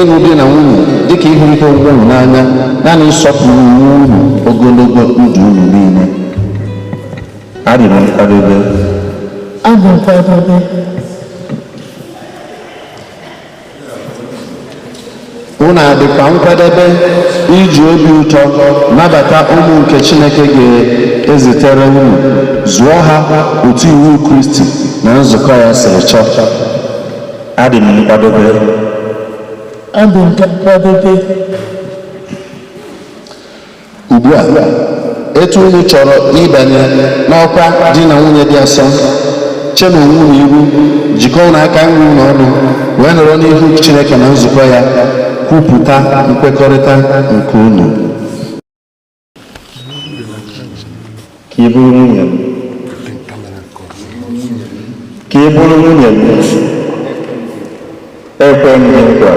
ịlụ di na nwunye dịka ịhụrịta onwe unu n'anya na ịsọpụrụ iwu unu ogologo ndụ unu niile? Adị m nkwadebe. Abụ nkwadebe. Unu adịkwa nkwadebe iji obi ụtọ nabata ụmụ nke Chineke ga-ezitere unu, zụọ ha otu iwu Kristi na nzukọ ya siri chọọ? Adị m nkwadebe. Abụ nkwadebe. Ugbu a, etu unu chọrọ ịbanye n'ọkwa di na nwunye dị asọ, chenụ onwe unu iru, jikọọ n'aka nri unu ọnụ, wee nọrọ n'ihu Chineke na nzukọ ya kwupụta nkwekọrịta nke unu. Ka ị bụrụ nwunye m. Ka ị bụrụ nwunye m. Ekwe m gị nkwa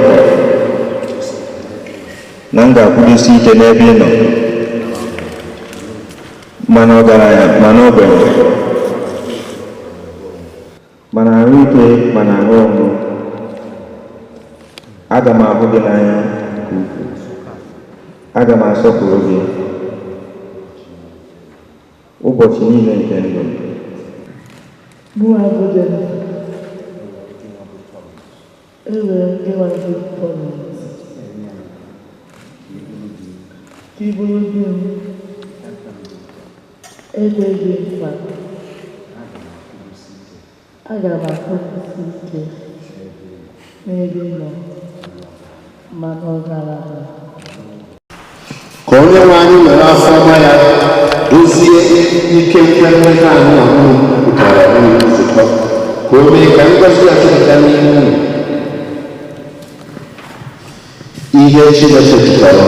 na m ga-akwụdosi ike n'ebe ị nọ, mana ọgaranya mana ogbenye, mana ahụ ike mana ahụ ọnwụ. Aga m ahụ gị n'anya nke ukwuu. Aga m asọpụrụ gị ụbọchị niile nke ndụ m. Ekweghị nkwa, aga m akpọpụta ike n'ebe nọ, mana ọgaranya. Ka onye nwe anyị were afọ ọma ya ike nkwenwe ha anụ ahụ pụtara n'ụlọ nzukọ ka o mee ka ngọzi ya jupụta n'ime unu. Ihe Chineke jikọrọ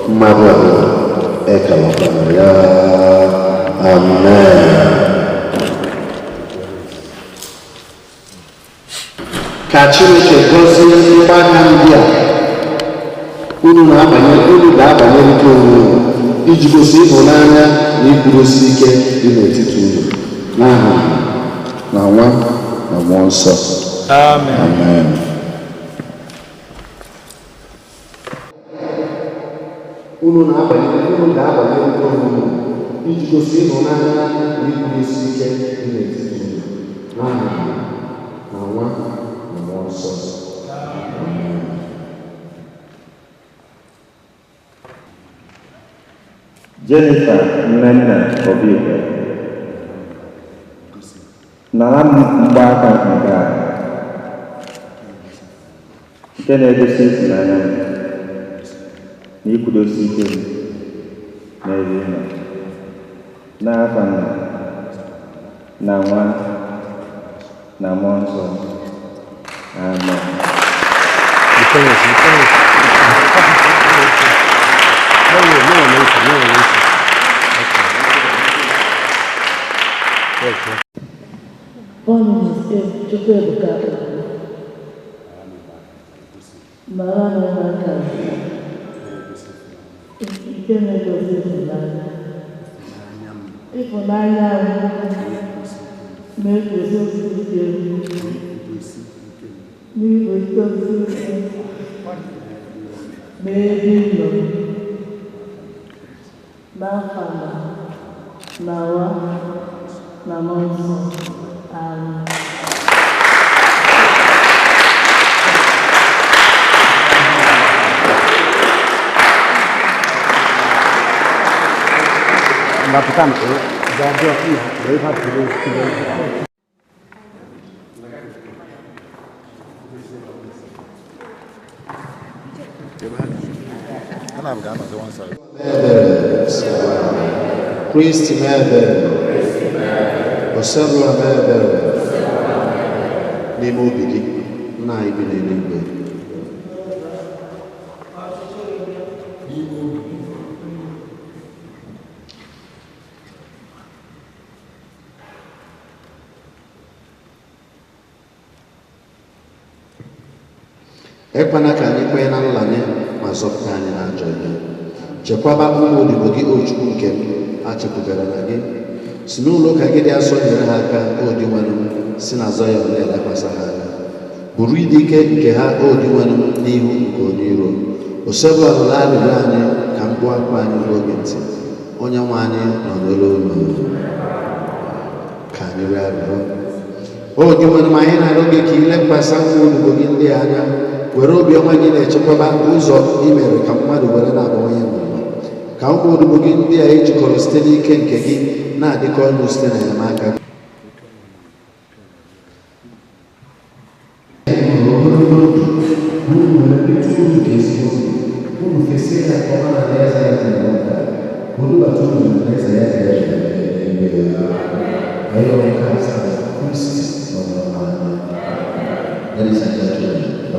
mmadụ ahụ ekewapụtara ya. Amen. Ka Chineke gọzie mgbanya ndị a unu ga-abanyerịta onwe unu iji gosi ịhụnanya na ikwudosi ike dị n'etiti unu n'aha na Nwa na Mmụọ Nsọ. Amen. Unu ga-abanyerịta onwe unu iji gosi ịhụnanya na ikwudosi ike dị n'etiti unu n'aha na Nwa na Mmụọ Nsọ. Amen. Jennifer Nnenna Obiekwe, nara m mgbaaka nke a nke na-egosi ịhụnanya m na ikwudosi ike m n'ebe ị nọ, n'afa Nna na Nwa na Mmụọ Nsọ. Amen. Chukwuebuka mara m n'aka ike na-egosi ịhụnanya na-eguzosi ike n'iguzosi ike n'ebe ị nọ n'afa na Nwa na Mmụọ Nsọ. Amen. Christ Mabel, Osebla Mabel, n'ime obi gị nna anyị bi n'eluigwe. Ekwana ka anyị kwenye na nranye ma zọpụta anyị n'ajọ ihe. Chekwaba ụmụ odibo gị o Chukwu nke m achịpụgara na gị, si n'ụlọ ụka gị dị asọ nyere ha aka odi nwanụ m, si na zọ ya na-elekwasị ha anya. Buru ịdị ike nke ha odi nwanụ m n'ihu nke onye iro. Osebụla nụrụ arịrịọ anyị ka mkpu akwa anyị n'oge ntị. Onye nwe anyị nọ n'olu olu ka anyị rịọ arịrịọ. Odi nwanụ m, anyị na-arịọ gị ka ilekwasị ụmụ odibo gị ndị anya, were obiọma gị na-echekwaba ụzọ i mere ka mmadụ were na-abawanye n'ụwa. Ka ụmụ odibo gị ndị a ejikọrọ site n'ike nke gị na-adịkọ ọnụ site n'enyemaka gị. Ladies and gentlemen, I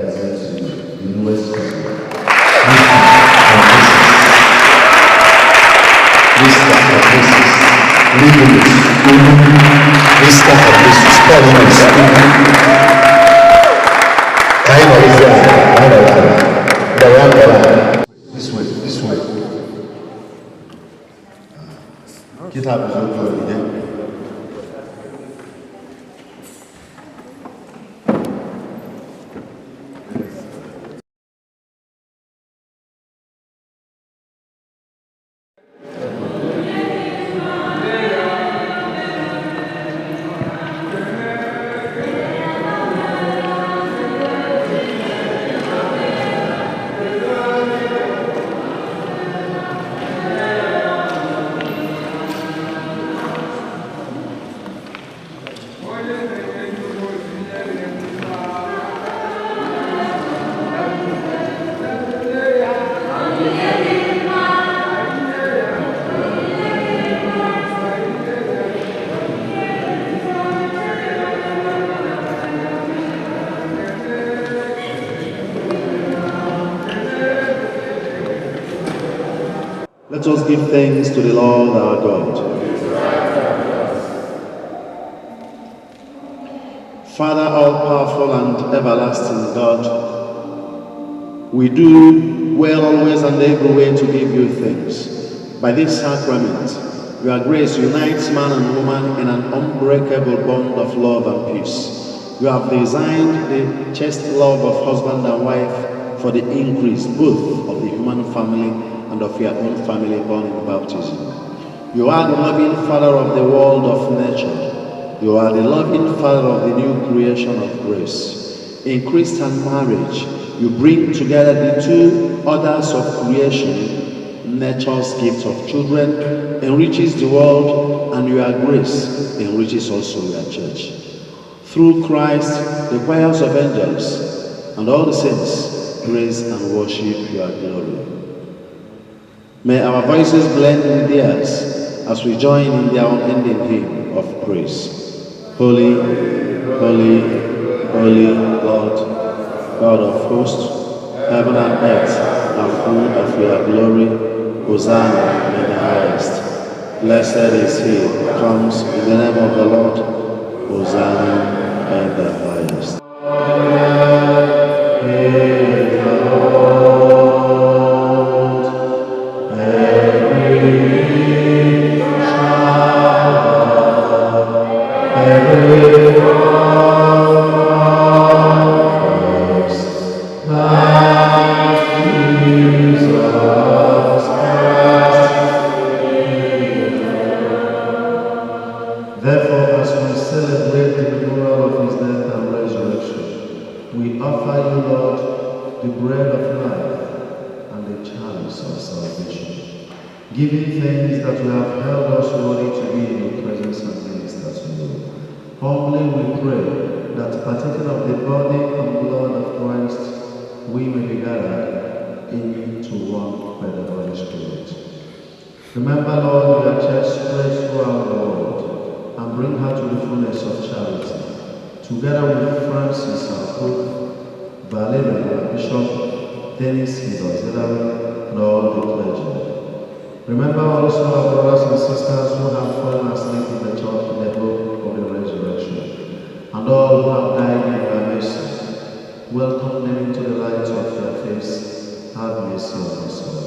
present to you the newest president. This way. Get up and go again. Let us give thanks to the Lord our God. Father, all-powerful and everlasting God, we do well always and everywhere to give you thanks. By this sacrament, your grace unites man and woman in an unbreakable bond of love and peace. You have designed the chaste love of husband and wife for the increase both of the human family and of your own family born in baptism. You are the loving Father of the world of nature. You are the loving Father of the new creation of grace. In Christian marriage, you bring together the two orders of creation. Nature's gift of children enriches the world, and your grace enriches also your church. Through Christ, the choirs of angels and all the saints praise and worship your glory. May our voices blend with theirs as we join in their unending hymn of praise. Holy, holy, holy Lord, God of hosts, heaven and earth are full of your glory. Hosanna in the highest. Blessed is he who comes in the name of the Lord. Hosanna in the highest. Giving thanks that you have held us worthy to be in your presence and minister to you. Humbly we pray that partaking of the body and blood of Christ, we may be gathered into one by the Holy Spirit. Remember, Lord, your church spread throughout the world, and bring her to the fullness of charity, together with Francis, our Pope, Valeria, our Bishop, Dennis, his auxiliary, and all the clergy. Remember also our brothers and sisters who have fallen asleep in the church in the hope of the resurrection, and all who have died in your mercy. Welcome them into the light of your face. Have mercy on us all.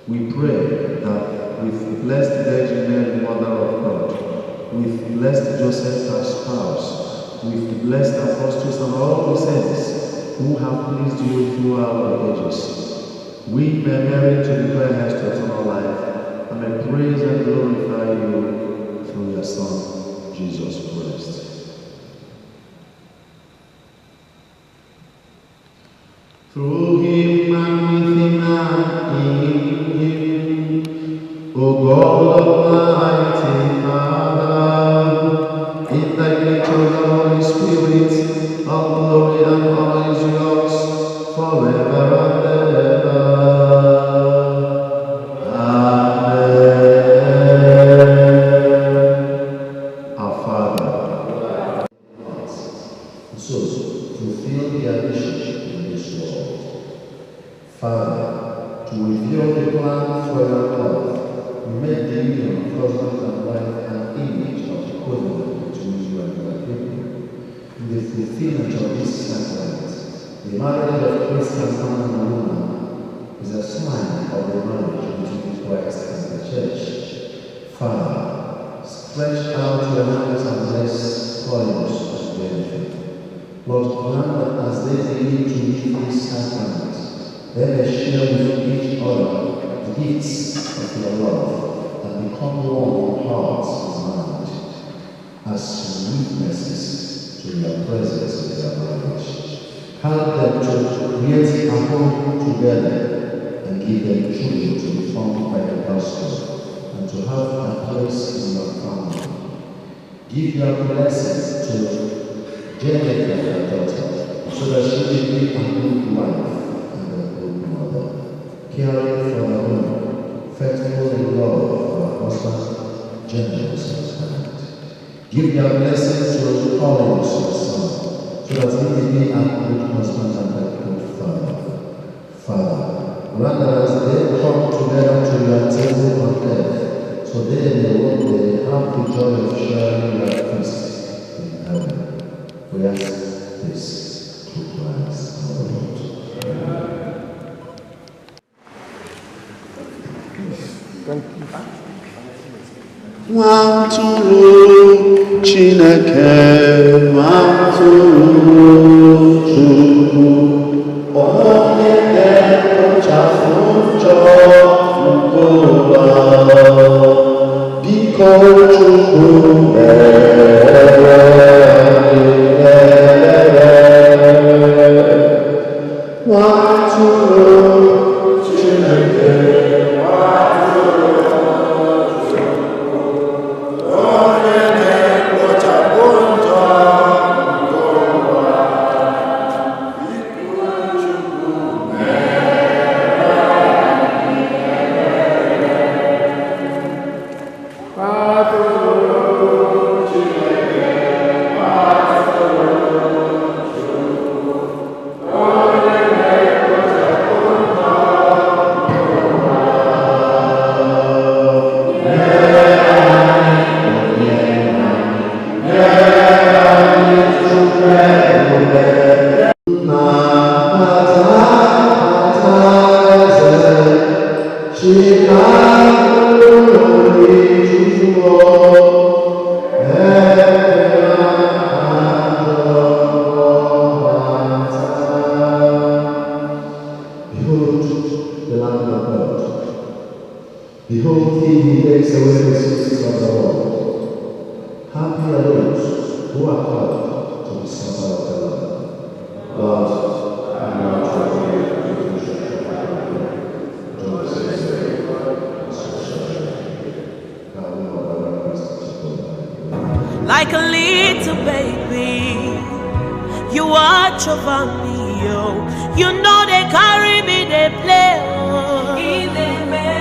We pray that with the Blessed Virgin Mary, Mother of God, with Blessed Joseph, our spouse, with the blessed apostles and all the saints who have pleased you throughout the ages, we may merit to declare heirs to eternal life, and may praise and glorify you through your Son, Jesus Christ. Through him and with him and in him, O God Almighty Father, in thy nature of the Holy Spirit, all glory and honor is yours forever and ever. Give your blessings to Jennifer, your daughter, so that she may be a good wife and a good mother, caring for her home, faithful in love for her husband, generous husband. Give your blessings to Collins, your son, so that he may be a good husband and a good father. Father, rather as they come together to your table on earth, so they may one day have the joy of sharing your feast in heaven. We ask this through Christ our Lord. Thank you. Nwatụrụ Chineke, nwatụrụ Chukwu, onye na-ekpochapụ njọ nke ụwa, biko Chukwu mere anyị ebere. Nwatụrụ Chineke, Behold, he who takes away the sins of the world. Happy are those who are called to the supper of the Lord. Lord, I am not worthy to be like a little baby, you watch over me, oh. You know they carry me, they play, oh.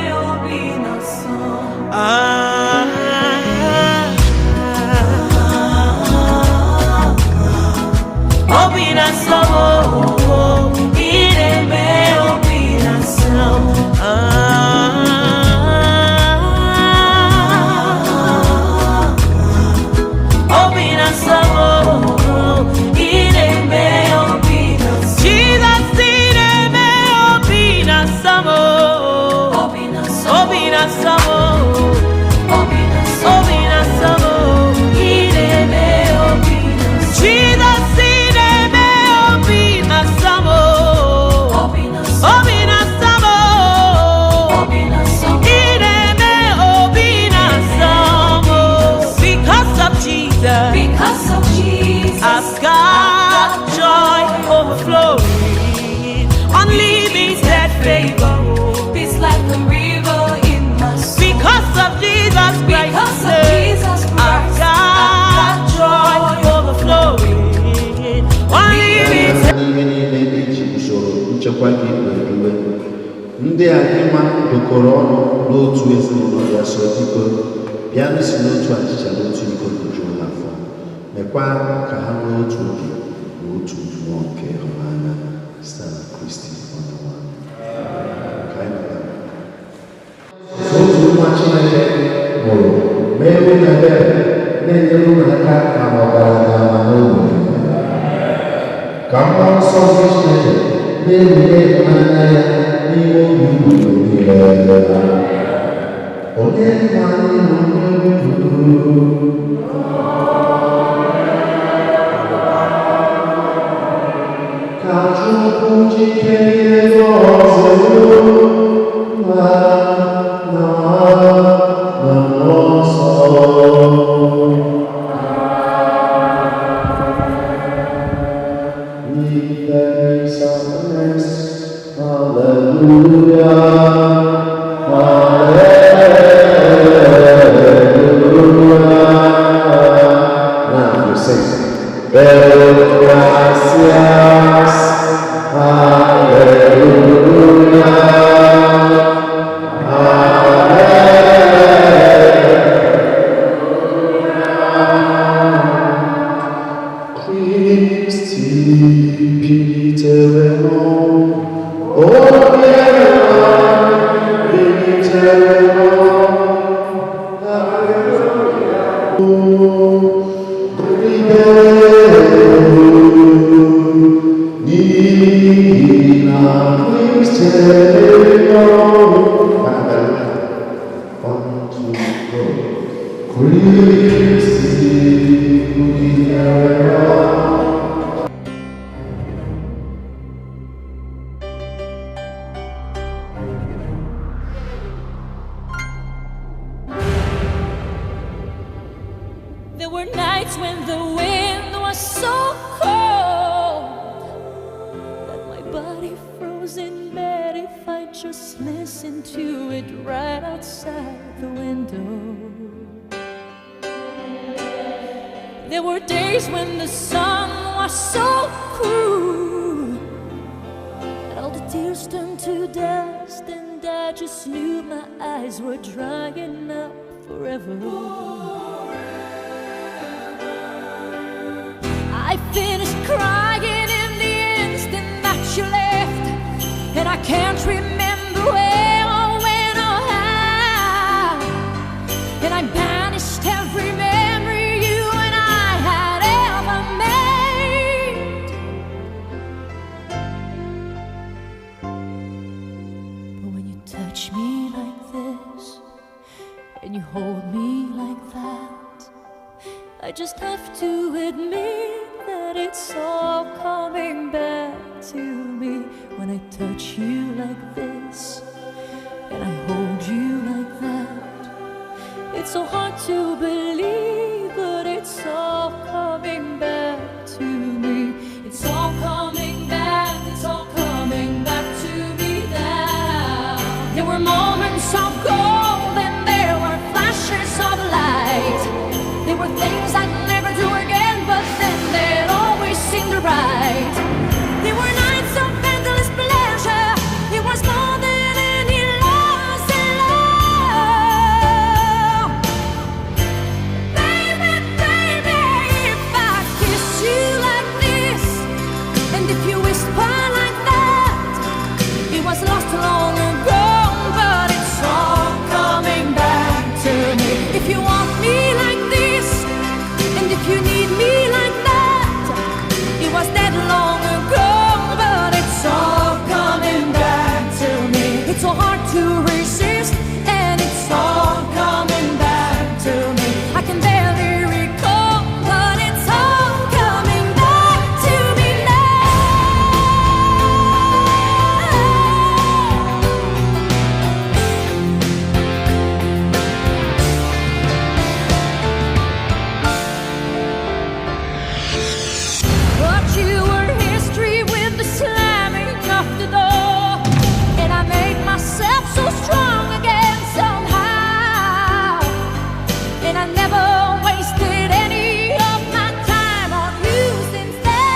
ndị anyị dokọrọ ọnụ n'otu ezinụlọ ya so biko bịa n'isi n'otu achịcha n'otu iko juo n'afọ mekwa ka ha nwee otu obi na otu mmụọ nke ịhụnanya site na Kristi onye nwe anyị. Otu nwa Chineke mụrụ mee ewu na ebere na-enyere ụmụaka na ọgaranya ma n'ogbenye ka mmụọ nsọ nke Chineke na-ewule ịhụnanya ya n'ime obi ugwu niile. Onye nwe anyị na onye obi ka Chukwu jikere ọzọ na mmụọ nsọ. Hallelujah. There were nights when the wind was so cold that my body froze in bed if I just listened to it right outside the window. There were days when the sun was so cruel that all the tears turned to dust, and I just knew my eyes were drying up forever. I finished crying in the instant that you left, and I can't remember where or when or how, and I banished every memory you and I had ever made. But when you touch me like this, and you hold me like that, I just have to admit that it's all coming back to me. When I touch you like this and I hold you like that, it's so hard to believe, but it's all coming back to me. It's all coming back, it's all coming back to me now. There were moments of gold and there were flashes of light. There were things I'd never do again, but then they'd always seem right. There were nights of endless pleasure. It was more than any loss in love. Baby, baby, if I kiss you like this, and if you whisper like that, it was lost long ago, but it's all coming back to me. If you want me like this, and if you need me like that, it was that long ago, but it's all coming back to me. It's so hard to resist, and it's all coming back to me. I can barely recall, but it's all coming back to me But you were history with the slamming of the door, and I made myself so strong again somehow, and I never wasted any of my time on you since then.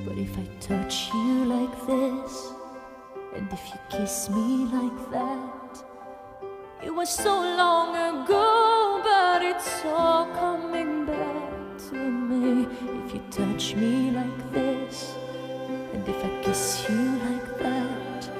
But if I touch you like this, and if you kiss me like that, it was so long ago, but it's all coming back to me. If you touch me like this, and if I kiss you like that,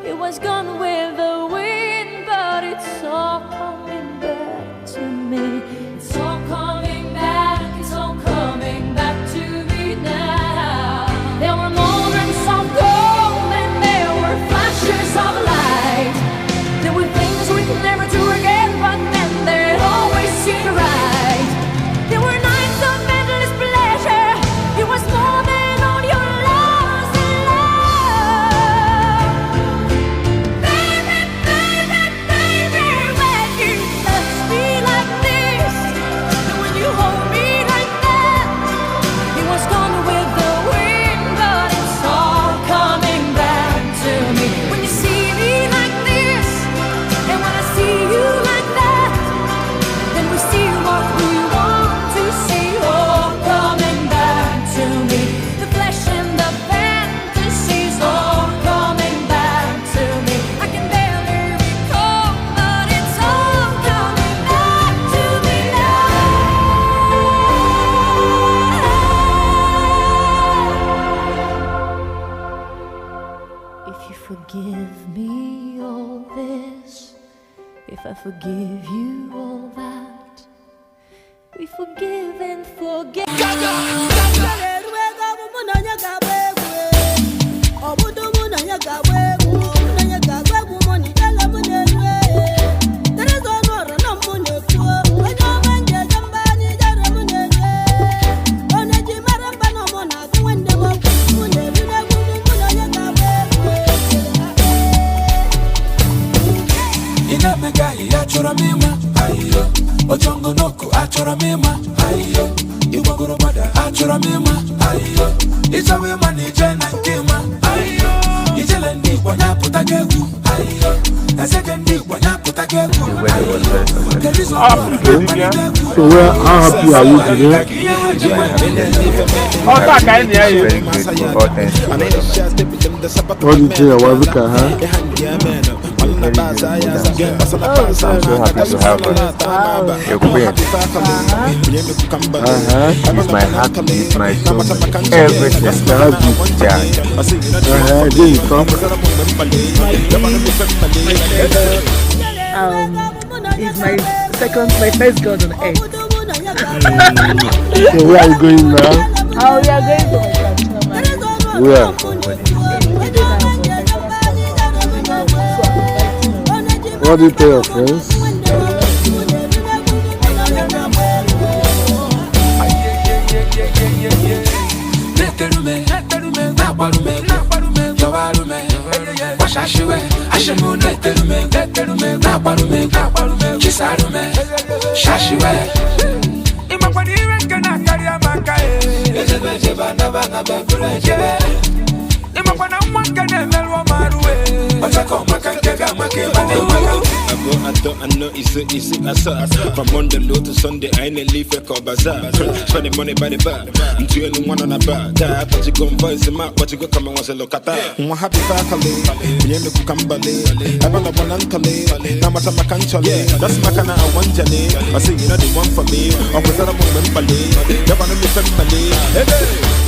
it was gone with the wind, but it's all coming back to me. It's all coming back, it's all coming back to me now. There were moments of gold and there were flashes of light. There were things we could never do again, but then they'd always seem right. There were nights of endless pleasure. It was more than all your loss in love. Baby, baby, baby, when you touch me like this, and when you hold me like that, it was gone with the wind, but it's all coming back to me. When you see me like this, and when I see you like that, then we see what we want to see, all coming back to me. The flesh and the fantasies, all coming back to me. I can barely recall, but it's all coming back to me now. If you forgive me all this, if I forgive you all that, we forgive and forget. Obudu mu na ya gawe Choromima, ayo. It's a woman, it's a Nankima, ayo. It's a Lendi, when I put a gegu, ayo. A second day, when I put a gegu, So where how happy are you today? What do you think your wife can have? I'm so happy to have her. Your queen. It's my heart, it's my soul, everything. Yeah. He's my first god on earth. So where are you going now? Oh, we are going to my traditional marriage. Where? What do you tell your friends? I know it's easy. From Monday low to Sunday, I ain't leave a call bazaar. Spending money by the bar. I'm doing one on a bar. But you go voice him out, but you go come and watch a look at that. I'm happy faculty. We ain't look Kambale. I want a one Antony. Now much I can't tell you. That's my kind of one Jenny. I say, you know, the one for me. Or with a woman, Bali. You want to be family.